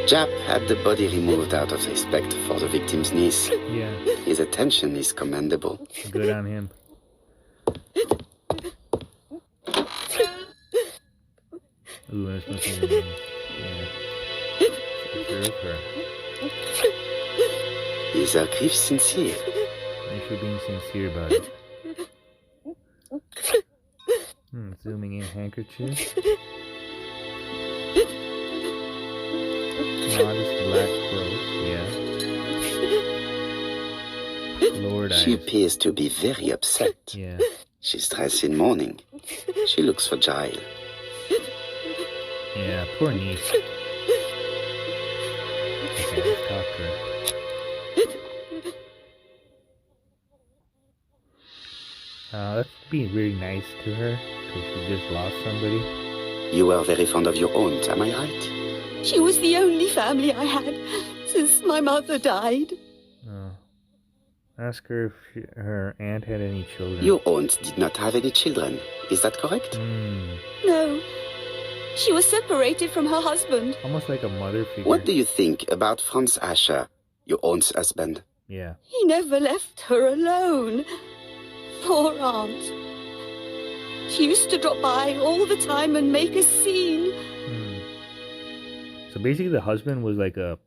[SPEAKER 3] Jap had the body removed out of respect for the victim's niece.
[SPEAKER 1] Yeah,
[SPEAKER 3] His attention is commendable.
[SPEAKER 1] good on him. Ooh, this must be yeah. Observe her.
[SPEAKER 3] Is her grief sincere?
[SPEAKER 1] Make sure being sincere about it. Zooming in handkerchief. Modest black clothes, yeah. Lowered
[SPEAKER 3] She
[SPEAKER 1] eyes.
[SPEAKER 3] appears to be very upset.
[SPEAKER 1] Yeah.
[SPEAKER 3] She's dressed in mourning. She looks fragile.
[SPEAKER 1] Yeah, poor niece. Okay, let's talk to her. Let's be really nice to her, because she just lost somebody.
[SPEAKER 3] You are very fond of your aunt, am I right?
[SPEAKER 6] She was the only family I had since my mother died.
[SPEAKER 1] Oh. Ask her if her aunt had any children.
[SPEAKER 3] Your aunt did not have any children. Is that correct?
[SPEAKER 6] No, she was separated from her husband.
[SPEAKER 1] Almost like a mother figure.
[SPEAKER 3] What do you think about Franz Asher, your aunt's husband?
[SPEAKER 1] Yeah.
[SPEAKER 6] He never left her alone. Poor aunt. She used to drop by all the time and make a scene.
[SPEAKER 1] So basically the husband was like a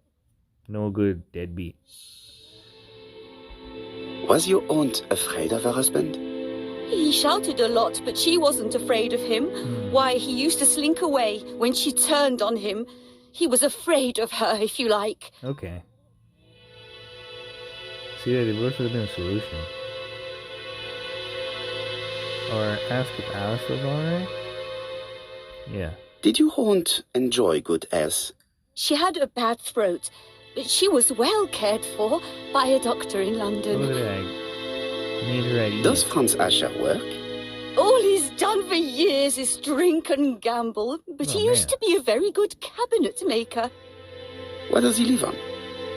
[SPEAKER 1] no good deadbeat.
[SPEAKER 3] Was your aunt afraid of her husband?
[SPEAKER 6] He shouted a lot, but she wasn't afraid of him. Why, he used to slink away when she turned on him. He was afraid of her, if you like.
[SPEAKER 1] Okay. See, that divorce would have been a solution. Or ask if Alice was alright? Yeah.
[SPEAKER 3] Did your aunt enjoy good health?
[SPEAKER 6] She had a bad throat, but she was well cared for by a doctor in
[SPEAKER 1] Oh,
[SPEAKER 6] London.
[SPEAKER 1] look at that. Made her at ease.
[SPEAKER 3] Does Franz Asher work?
[SPEAKER 6] All he's done for years is drink and gamble, but he used to be a very good cabinet maker.
[SPEAKER 3] What does he live on?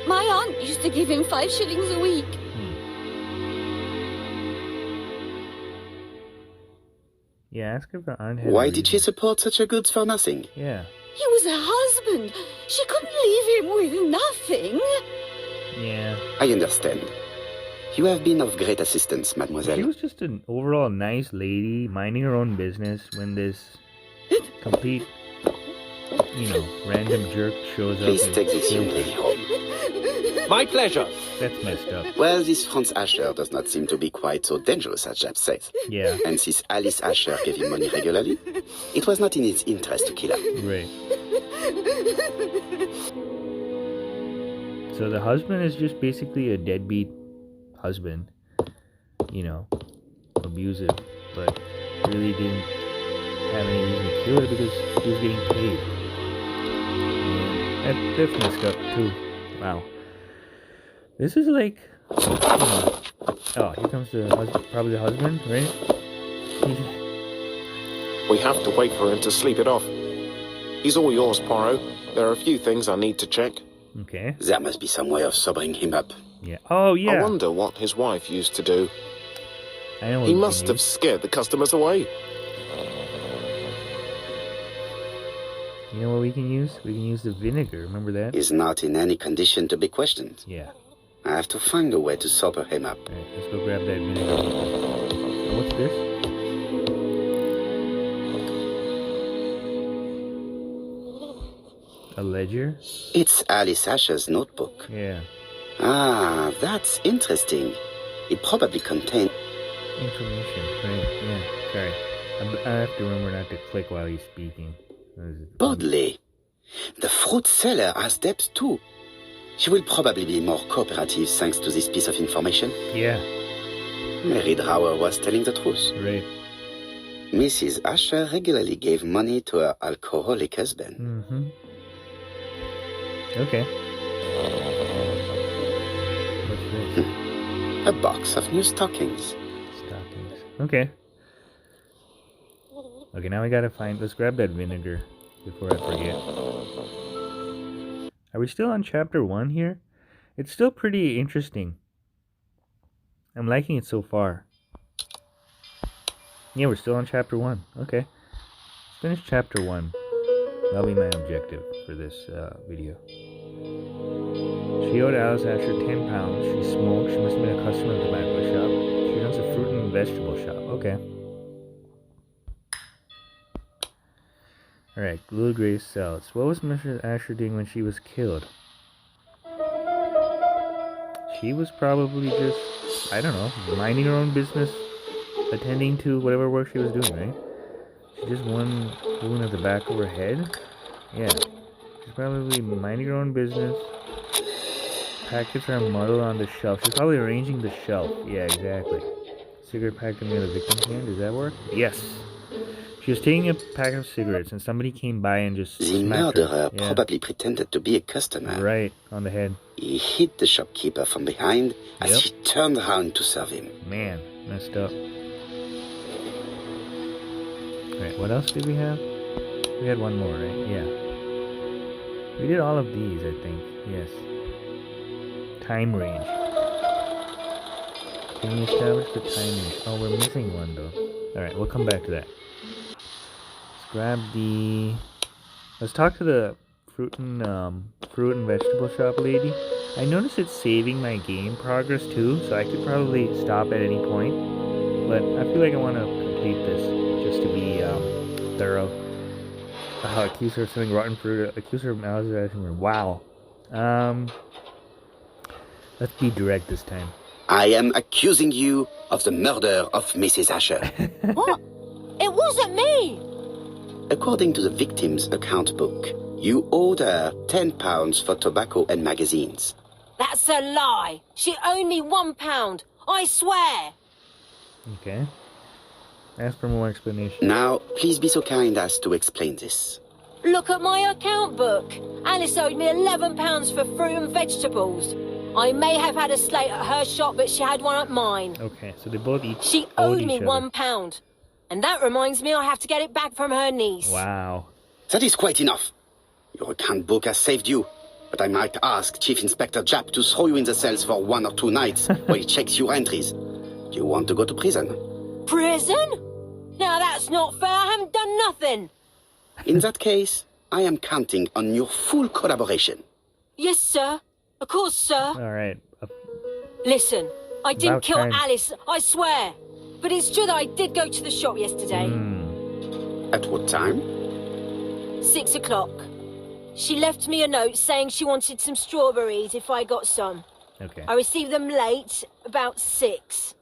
[SPEAKER 6] My aunt used to give him 5 shillings a week.
[SPEAKER 1] Yeah, ask if her aunt had
[SPEAKER 3] Why
[SPEAKER 1] a
[SPEAKER 3] did she
[SPEAKER 1] reason.
[SPEAKER 3] support such a goods for nothing?
[SPEAKER 1] Yeah.
[SPEAKER 6] He was her husband. She couldn't leave him with nothing.
[SPEAKER 1] Yeah.
[SPEAKER 3] I understand. You have been of great assistance,
[SPEAKER 1] She
[SPEAKER 3] mademoiselle.
[SPEAKER 1] was just an overall nice lady, minding her own business when this complete, random jerk shows up.
[SPEAKER 3] Please
[SPEAKER 1] and
[SPEAKER 3] take this young
[SPEAKER 1] kills
[SPEAKER 3] lady
[SPEAKER 1] her.
[SPEAKER 3] home.
[SPEAKER 2] My pleasure.
[SPEAKER 1] That's messed up.
[SPEAKER 3] Well, this Franz Asher does not seem to be quite so dangerous as Jab says.
[SPEAKER 1] Yeah.
[SPEAKER 3] And since Alice Asher gave him money regularly, it was not in his interest to kill her.
[SPEAKER 1] Right. So the husband is just basically a deadbeat husband, abusive, but really didn't have any reason to kill her because he was getting paid. And that's messed up too. Wow. This is like, oh, here comes the probably the husband, right?
[SPEAKER 4] We have to wait for him to sleep it off. He's all yours, Poirot. There are a few things I need to check.
[SPEAKER 1] Okay.
[SPEAKER 3] There must be some way of sobering him up.
[SPEAKER 1] Yeah. Oh, yeah.
[SPEAKER 4] I wonder what his wife used to do.
[SPEAKER 1] I know what
[SPEAKER 4] He
[SPEAKER 1] we
[SPEAKER 4] must
[SPEAKER 1] can
[SPEAKER 4] have
[SPEAKER 1] use.
[SPEAKER 4] scared the customers away.
[SPEAKER 1] You know what we can use? We can use the vinegar. Remember that?
[SPEAKER 3] He's not in any condition to be questioned.
[SPEAKER 1] Yeah.
[SPEAKER 3] I have to find a way to sober him up.
[SPEAKER 1] All right, let's go grab that vinegar. Oh, what's this? A ledger?
[SPEAKER 3] It's Alice Asher's notebook.
[SPEAKER 1] Yeah.
[SPEAKER 3] Ah, that's interesting. It probably contained...
[SPEAKER 1] Information. Right. Yeah. Sorry. I have to remember not to click while he's speaking.
[SPEAKER 3] Bodley. The fruit seller has debts too. She will probably be more cooperative thanks to this piece of information.
[SPEAKER 1] Yeah.
[SPEAKER 3] Mary Drower was telling the truth.
[SPEAKER 1] Right.
[SPEAKER 3] Mrs. Asher regularly gave money to her alcoholic husband.
[SPEAKER 1] Mm-hmm. Okay. What's this?
[SPEAKER 3] A box of new stockings.
[SPEAKER 1] Stockings. Okay. Okay, now we gotta find... Let's grab that vinegar before I forget. Are we still on chapter 1 here? It's still pretty interesting. I'm liking it so far. Yeah, we're still on chapter 1. Okay. Let's finish chapter 1. That'll be my objective for this video. She owed Alice Asher £10. She smoked. She must have been a customer of the tobacco shop. She runs a fruit and vegetable shop. Okay. Alright, Little Grace sells. What was Mrs. Asher doing when she was killed? She was probably just, I don't know, minding her own business, attending to whatever work she was doing, right? She just one wound at the back of her head? Yeah. She's probably minding her own business. Packets are muddled on the shelf. She's probably arranging the shelf. Yeah, exactly. Cigarette packet near the victim's hand. Does that work? Yes. She was taking a pack of cigarettes and somebody came by and just
[SPEAKER 3] The
[SPEAKER 1] smacked her.
[SPEAKER 3] murderer
[SPEAKER 1] Yeah.
[SPEAKER 3] probably pretended to be a customer.
[SPEAKER 1] Right, on the head.
[SPEAKER 3] He hit the shopkeeper from behind as
[SPEAKER 1] Yep.
[SPEAKER 3] she turned around to serve him.
[SPEAKER 1] Man, messed up. Alright, what else did we have? We had one more, right? Yeah. We did all of these, I think. Yes. Time range. Can we establish the time range? Oh, we're missing one though. Alright, we'll come back to that. Let's grab the... Let's talk to the fruit and vegetable shop lady. I noticed it's saving my game progress too, so I could probably stop at any point. But I feel like I want to complete this just to be thorough. Accuse her of selling rotten fruit. Accuse her of malice. Wow. Let's be direct this time.
[SPEAKER 3] I am accusing you of the murder of Mrs. Asher.
[SPEAKER 5] What? It wasn't me!
[SPEAKER 3] According to the victim's account book, you owed her £10 for tobacco and magazines.
[SPEAKER 5] That's a lie. She owed me £1. I swear.
[SPEAKER 1] Okay. Ask for more explanation.
[SPEAKER 3] Now, please be so kind as to explain this.
[SPEAKER 5] Look at my account book. Alice owed me £11 for fruit and vegetables. I may have had a slate at her shop, but she had one at mine.
[SPEAKER 1] Okay, so they both each
[SPEAKER 5] She
[SPEAKER 1] owed
[SPEAKER 5] owed me
[SPEAKER 1] each other.
[SPEAKER 5] £1. And that reminds me I have to get it back from her niece.
[SPEAKER 1] Wow.
[SPEAKER 3] That is quite enough. Your account book has saved you, but I might ask Chief Inspector Japp to throw you in the cells for 1 or 2 nights while he checks your entries. Do you want to go to prison?
[SPEAKER 5] Prison? Now that's not fair. I haven't done nothing.
[SPEAKER 3] In that case, I am counting on your full collaboration.
[SPEAKER 5] Yes, sir. Of course, sir.
[SPEAKER 1] All right.
[SPEAKER 5] Listen, I didn't
[SPEAKER 1] About
[SPEAKER 5] kill
[SPEAKER 1] time.
[SPEAKER 5] Alice, I swear. But it's true that I did go to the shop yesterday.
[SPEAKER 3] At what time?
[SPEAKER 5] 6 o'clock. She left me a note saying she wanted some strawberries if I got some.
[SPEAKER 1] Okay.
[SPEAKER 5] I received them late, about 6.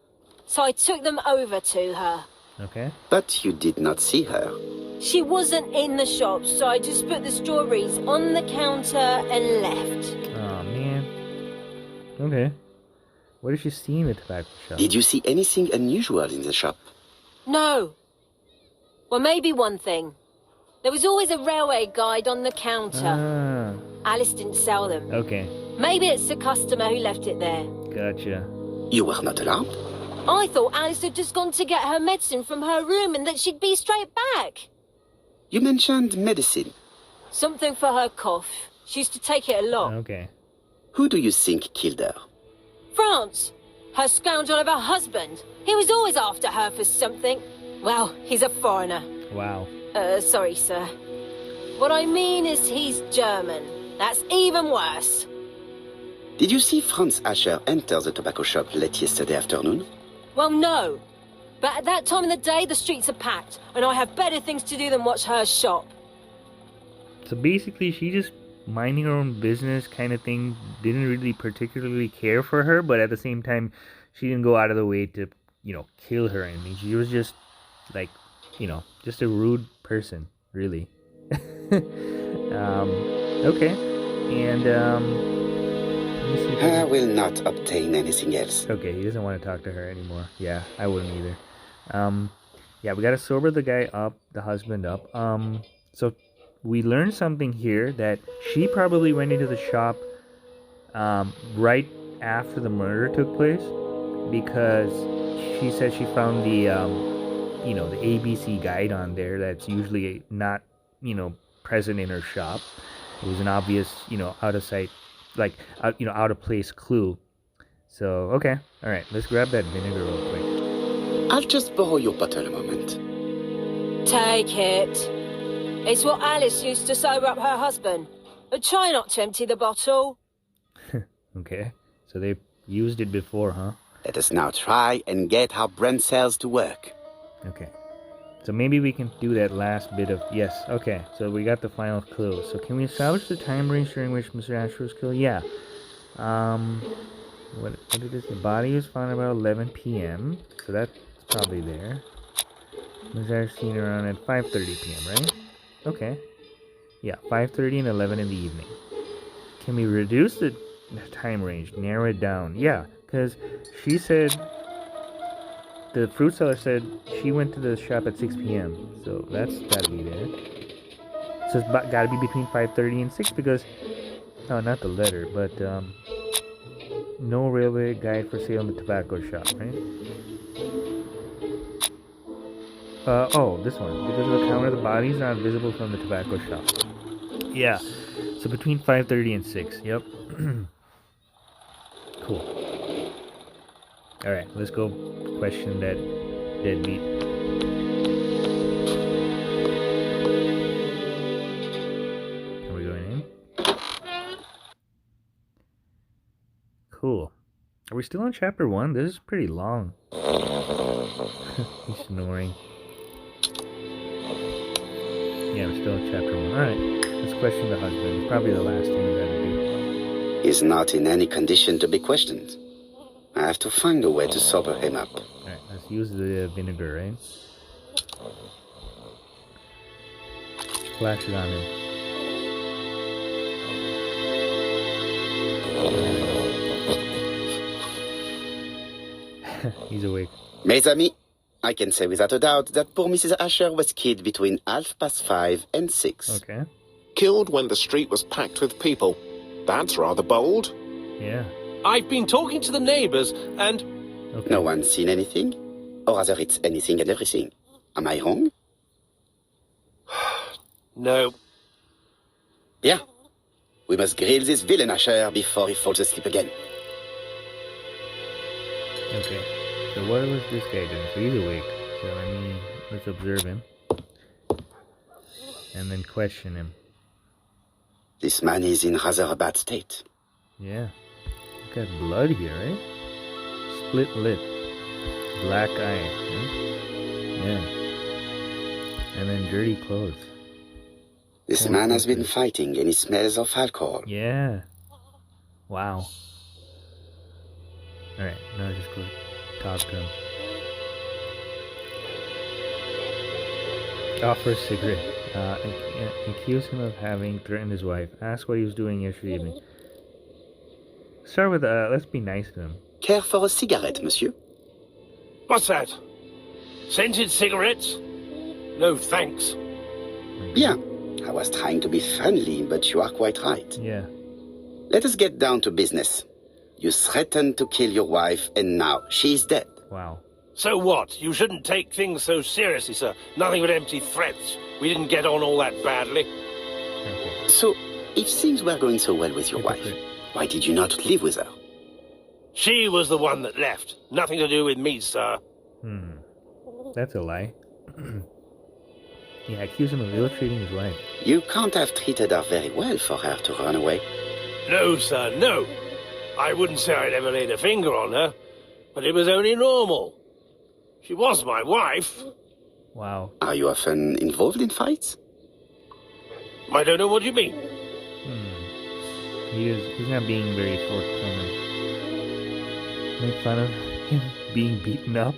[SPEAKER 5] So I took them over to her.
[SPEAKER 1] Okay.
[SPEAKER 3] But you did not see her.
[SPEAKER 5] She wasn't in the shop, so I just put the strawberries on the counter and left.
[SPEAKER 1] Oh, man. Okay. What did you see in the tobacco shop?
[SPEAKER 3] Did you see anything unusual in the shop?
[SPEAKER 5] No. Well, maybe one thing. There was always a railway guide on the counter.
[SPEAKER 1] Ah,
[SPEAKER 5] Alice didn't sell them.
[SPEAKER 1] okay.
[SPEAKER 5] Maybe it's the customer who left it there.
[SPEAKER 1] Gotcha.
[SPEAKER 3] You were not alarmed?
[SPEAKER 5] I thought Alice had just gone to get her medicine from her room and that she'd be straight back.
[SPEAKER 3] You mentioned medicine.
[SPEAKER 5] Something for her cough. She used to take it a lot.
[SPEAKER 1] Okay.
[SPEAKER 3] Who do you think killed her?
[SPEAKER 5] France. Her scoundrel of a husband. He was always after her for something. Well, he's a foreigner.
[SPEAKER 1] Wow.
[SPEAKER 5] Sorry, sir. What I mean is he's German. That's even worse.
[SPEAKER 3] Did you see Franz Asher enter the tobacco shop late yesterday afternoon?
[SPEAKER 5] Well, no. But at that time of the day, the streets are packed, and I have better things to do than watch her shop.
[SPEAKER 1] So basically, she just minding her own business kind of thing. Didn't really particularly care for her, but at the same time, she didn't go out of the way to, kill her or anything. She was just like, just a rude person, really. Okay. And, let me see if
[SPEAKER 3] I will not obtain anything else.
[SPEAKER 1] Okay, he doesn't want to talk to her anymore. Yeah, I wouldn't either. Yeah, we gotta sober the guy up, the husband up. So we learned something here that she probably went into the shop, right after the murder took place, because she said she found the, the ABC guide on there that's usually not, present in her shop. It was an obvious, out of sight, like, out of place clue. So, okay. All right, let's grab that vinegar real quick.
[SPEAKER 3] I'll just borrow your bottle a moment.
[SPEAKER 5] Take it. It's what Alice used to sober up her husband. But try not to empty the bottle.
[SPEAKER 1] Okay. So they used it before, huh?
[SPEAKER 3] Let us now try and get our brain cells to work.
[SPEAKER 1] Okay. So maybe we can do that last bit of... Yes, okay. So we got the final clue. So can we establish the time range during which Mr. Asher was killed? Yeah. What did this... The body was found about 11 p.m. So that's probably there. Ms. Asher seen around at 5:30 p.m., right? Okay. Yeah, 5:30 and 11 in the evening. Can we reduce the time range? Narrow it down? Yeah, because she said... The fruit seller said she went to the shop at 6 p.m. So that's gotta be there. So it's gotta be between 5:30 and 6 because... Oh, not the letter, but... no railway guide for sale in the tobacco shop, right? Oh, this one. Because of the counter, the body is not visible from the tobacco shop. Yeah. So between 5:30 and 6. Yep. Cool. Alright, let's go question that deadbeat. Are we going in? Cool. Are we still on chapter 1? This is pretty long. He's snoring. Yeah, we're still in chapter 1. Alright, let's question the husband. It's probably the last thing we gotta do.
[SPEAKER 3] He's not in any condition to be questioned. I have to find a way to sober him up.
[SPEAKER 1] Alright, let's use the vinegar, right? Splash it on him. He's awake.
[SPEAKER 3] Mes amis, I can say without a doubt that poor Mrs. Asher was killed between 5:30 and 6.
[SPEAKER 1] Okay.
[SPEAKER 4] Killed when the street was packed with people. That's rather bold.
[SPEAKER 1] Yeah.
[SPEAKER 2] I've been talking to the neighbors, and
[SPEAKER 1] Okay.
[SPEAKER 3] No one's seen anything? Or rather, it's anything and everything. Am I wrong?
[SPEAKER 2] No.
[SPEAKER 3] Bien. We must grill this villain Asher before he falls asleep again.
[SPEAKER 1] Okay. So what was this guy doing? So he's awake. So let's observe him. And then question him.
[SPEAKER 3] This man is in rather a bad state.
[SPEAKER 1] Yeah. Got blood here, right? Split lip. Black eye. Right? Yeah. And then dirty clothes.
[SPEAKER 3] This man has been fighting and he smells of alcohol.
[SPEAKER 1] Yeah. Wow. Alright, now just go talk to him. Offer a cigarette. Accuse him of having threatened his wife. Ask what he was doing yesterday evening. Start with, let's be nice to him.
[SPEAKER 3] Care for a cigarette, monsieur?
[SPEAKER 2] What's that? Scented cigarettes? No thanks.
[SPEAKER 3] Bien. I was trying to be friendly, but you are quite right.
[SPEAKER 1] Yeah.
[SPEAKER 3] Let us get down to business. You threatened to kill your wife, and now she is dead.
[SPEAKER 1] Wow.
[SPEAKER 2] So what? You shouldn't take things so seriously, sir. Nothing but empty threats. We didn't get on all that badly.
[SPEAKER 1] Okay.
[SPEAKER 3] So, if things were going so well with your wife,
[SPEAKER 1] Hypocrite.
[SPEAKER 3] why did you not live with her?
[SPEAKER 2] She was the one that left. Nothing to do with me, sir.
[SPEAKER 1] That's a lie. Yeah, accuse him of ill-treating his wife.
[SPEAKER 3] You can't have treated her very well for her to run away.
[SPEAKER 2] No, sir, no. I wouldn't say I'd ever laid a finger on her, but it was only normal. She was my wife.
[SPEAKER 1] Wow.
[SPEAKER 3] Are you often involved in fights?
[SPEAKER 2] I don't know what you mean.
[SPEAKER 1] He's not being very forthcoming. Make fun of him being beaten up.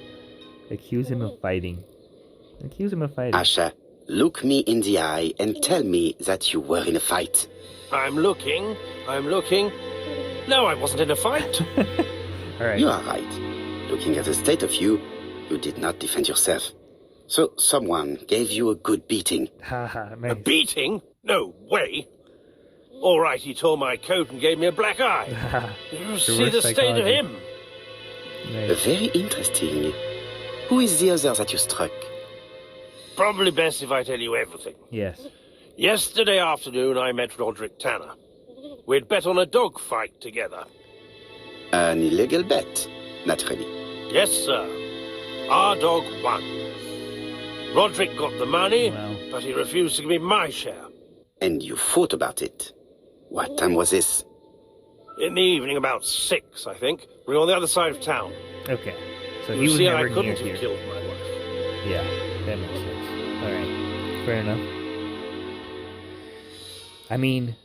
[SPEAKER 1] Accuse him of fighting. Accuse him of fighting.
[SPEAKER 3] Asher, look me in the eye and tell me that you were in a fight.
[SPEAKER 2] I'm looking. No, I wasn't in a fight.
[SPEAKER 1] Alright.
[SPEAKER 3] You are right. Looking at the state of you, you did not defend yourself. So someone gave you a good beating.
[SPEAKER 1] Haha,
[SPEAKER 2] A
[SPEAKER 1] nice.
[SPEAKER 2] beating? No way. All right, he tore my coat and gave me a black eye. You see the
[SPEAKER 1] Reverse
[SPEAKER 2] state of
[SPEAKER 1] psychology.
[SPEAKER 2] him?
[SPEAKER 1] Nice.
[SPEAKER 3] Very interesting. Who is the other that you struck?
[SPEAKER 2] Probably best if I tell you everything.
[SPEAKER 1] Yes.
[SPEAKER 2] Yesterday afternoon, I met Roderick Tanner. We'd bet on a dog fight together.
[SPEAKER 3] An illegal bet, naturally.
[SPEAKER 2] Yes, sir. Our dog won. Roderick got the money,
[SPEAKER 1] Wow.
[SPEAKER 2] but he refused to give me my share.
[SPEAKER 3] And you fought about it. What time was this?
[SPEAKER 2] In the evening, about 6, I think. We were on the other side of town.
[SPEAKER 1] Okay. So he
[SPEAKER 2] You
[SPEAKER 1] was
[SPEAKER 2] see,
[SPEAKER 1] never
[SPEAKER 2] I
[SPEAKER 1] near
[SPEAKER 2] couldn't
[SPEAKER 1] here.
[SPEAKER 2] have killed my wife.
[SPEAKER 1] Yeah, that makes sense. Alright. Fair enough. I mean,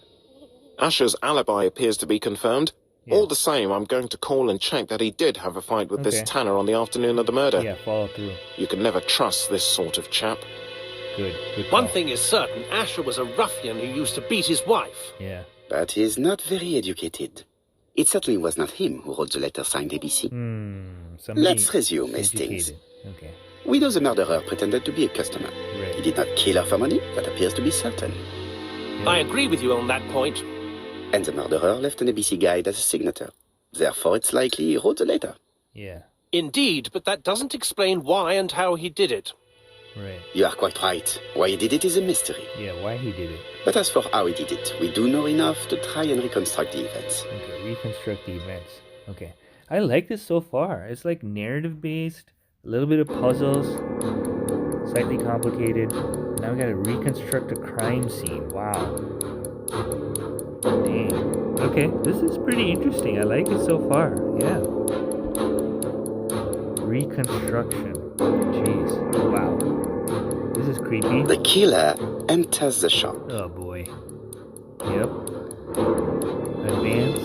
[SPEAKER 4] Asher's alibi appears to be confirmed.
[SPEAKER 1] Yeah.
[SPEAKER 4] All the same, I'm going to call and check that he did have a fight with this
[SPEAKER 1] Okay.
[SPEAKER 4] Tanner on the afternoon of the murder.
[SPEAKER 1] yeah, follow through.
[SPEAKER 4] You can never trust this sort of chap.
[SPEAKER 1] Good.
[SPEAKER 2] One
[SPEAKER 1] call.
[SPEAKER 2] thing is certain, Asher was a ruffian who used to beat his wife.
[SPEAKER 1] Yeah.
[SPEAKER 3] But he is not very educated. It certainly was not him who wrote the letter signed ABC.
[SPEAKER 1] Somebody
[SPEAKER 3] Let's resume, Hastings.
[SPEAKER 1] educated. Okay.
[SPEAKER 3] We know the murderer pretended to be a customer. He
[SPEAKER 1] Right.
[SPEAKER 3] did not kill her for money, that appears to be certain.
[SPEAKER 2] I agree with you on that point.
[SPEAKER 3] And the murderer left an ABC guide as a signature. Therefore, it's likely he wrote the letter.
[SPEAKER 1] Yeah.
[SPEAKER 2] Indeed, but that doesn't explain why and how he did it.
[SPEAKER 1] Right.
[SPEAKER 3] You are quite right. Why he did it is a mystery.
[SPEAKER 1] Yeah, why he did it.
[SPEAKER 3] But as for how he did it, we do know enough to try and reconstruct the events.
[SPEAKER 1] Okay, reconstruct the events. Okay. I like this so far. It's like narrative based, a little bit of puzzles, slightly complicated. Now we gotta reconstruct a crime scene. Wow. Dang. Okay, this is pretty interesting. I like it so far. Yeah. Reconstruction. Jeez. Wow. This is creepy.
[SPEAKER 3] The killer enters the shop.
[SPEAKER 1] Oh boy. Yep. Advance.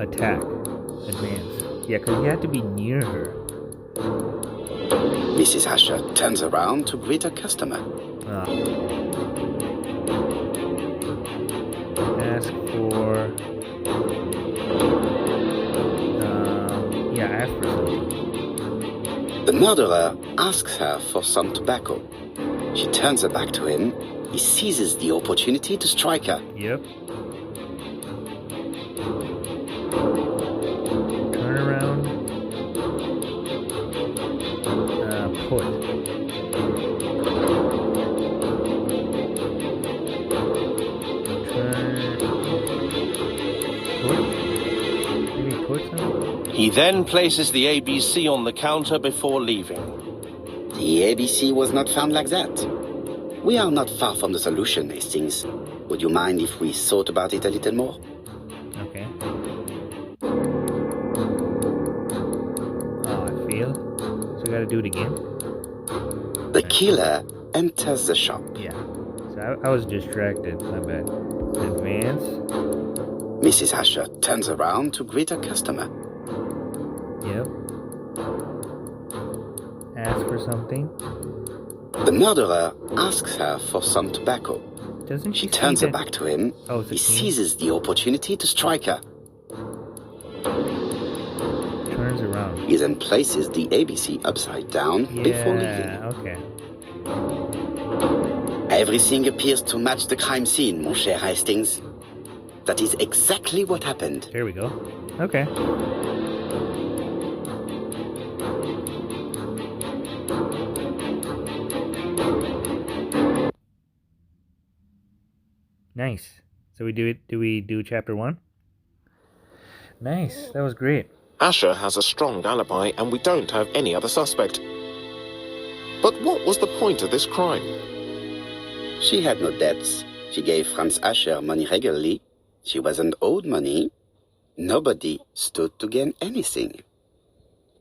[SPEAKER 1] Attack. Advance. Yeah, because you have to be near her.
[SPEAKER 3] Mrs. Asher turns around to greet her customer.
[SPEAKER 1] Ask for. Yeah, ask for something.
[SPEAKER 3] The murderer asks her for some tobacco. She turns her back to him. He seizes the opportunity to strike her.
[SPEAKER 1] Yep. Turn around. Put.
[SPEAKER 2] He then places the ABC on the counter before leaving.
[SPEAKER 3] The ABC was not found like that. We are not far from the solution, Hastings. Would you mind if we thought about it a little more?
[SPEAKER 1] Okay. Oh, I failed. So we gotta do it again?
[SPEAKER 3] The killer enters the shop.
[SPEAKER 1] Yeah. So I was distracted. My bad. Advance.
[SPEAKER 3] Mrs. Asher turns around to greet her customer.
[SPEAKER 1] Yep. Ask for something.
[SPEAKER 3] The murderer asks her for some tobacco.
[SPEAKER 1] Doesn't
[SPEAKER 3] She
[SPEAKER 1] see
[SPEAKER 3] turns her
[SPEAKER 1] that-
[SPEAKER 3] back to him.
[SPEAKER 1] Oh, it's a
[SPEAKER 3] He
[SPEAKER 1] team.
[SPEAKER 3] seizes the opportunity to strike her.
[SPEAKER 1] Turns around.
[SPEAKER 3] He then places the ABC upside down before leaving.
[SPEAKER 1] Yeah, okay.
[SPEAKER 3] Everything appears to match the crime scene, mon cher Hastings. That is exactly what happened.
[SPEAKER 1] There we go. Okay. Nice. So we do it. Do we do chapter 1? Nice. That was great.
[SPEAKER 4] Asher has a strong alibi and we don't have any other suspect. But what was the point of this crime?
[SPEAKER 3] She had no debts. She gave Franz Asher money regularly. She wasn't owed money. Nobody stood to gain anything.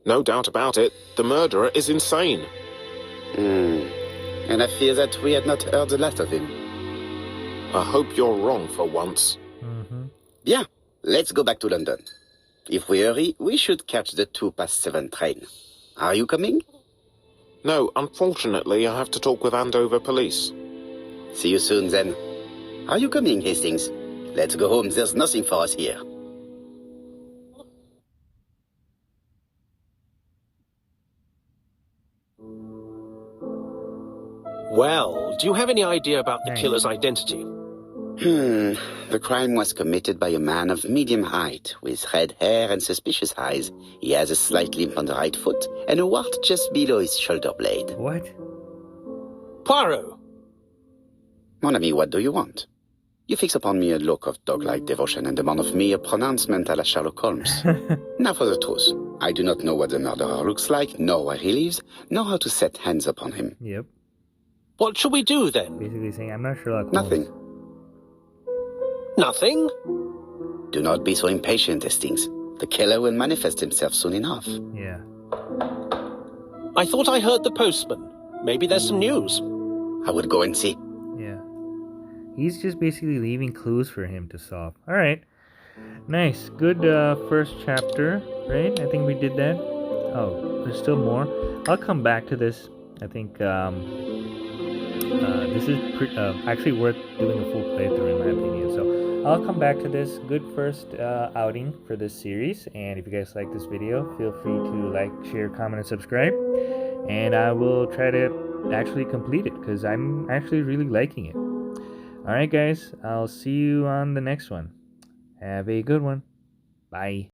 [SPEAKER 4] No doubt about it, the murderer is insane.
[SPEAKER 3] And I fear that we had not heard the last of him.
[SPEAKER 4] I hope you're wrong for once.
[SPEAKER 3] Yeah, let's go back to London. If we hurry, we should catch the 7:02 train. Are you coming?
[SPEAKER 4] No, unfortunately, I have to talk with Andover police.
[SPEAKER 3] See you soon, then. Are you coming, Hastings? Let's go home. There's nothing for us here.
[SPEAKER 2] Well, do you have any idea about the
[SPEAKER 1] Nice.
[SPEAKER 2] killer's identity?
[SPEAKER 3] The crime was committed by a man of medium height, with red hair and suspicious eyes. He has a slight limp on the right foot and a wart just below his shoulder blade.
[SPEAKER 1] What?
[SPEAKER 2] Poirot!
[SPEAKER 3] Mon ami, what do you want? You fix upon me a look of dog-like devotion and demand of me a pronouncement à la Sherlock Holmes. Now for the truth. I do not know what the murderer looks like, nor where he lives, nor how to set hands upon him.
[SPEAKER 1] Yep.
[SPEAKER 2] What should we do then?
[SPEAKER 1] Basically saying I'm not Sherlock Holmes.
[SPEAKER 3] Nothing.
[SPEAKER 2] Nothing?
[SPEAKER 3] Do not be so impatient, Hastings. The killer will manifest himself soon enough.
[SPEAKER 1] Yeah.
[SPEAKER 2] I thought I heard the postman. Maybe there's some news.
[SPEAKER 3] I would go and see.
[SPEAKER 1] Yeah. He's just basically leaving clues for him to solve. Alright. Nice. Good first chapter, right? I think we did that. Oh, there's still more. I'll come back to this. I think this is actually worth doing a full playthrough in my opinion. So I'll come back to this. Good first outing for this series. And if you guys like this video, feel free to like, share, comment, and subscribe. And I will try to actually complete it because I'm actually really liking it. Alright guys, I'll see you on the next one. Have a good one. Bye.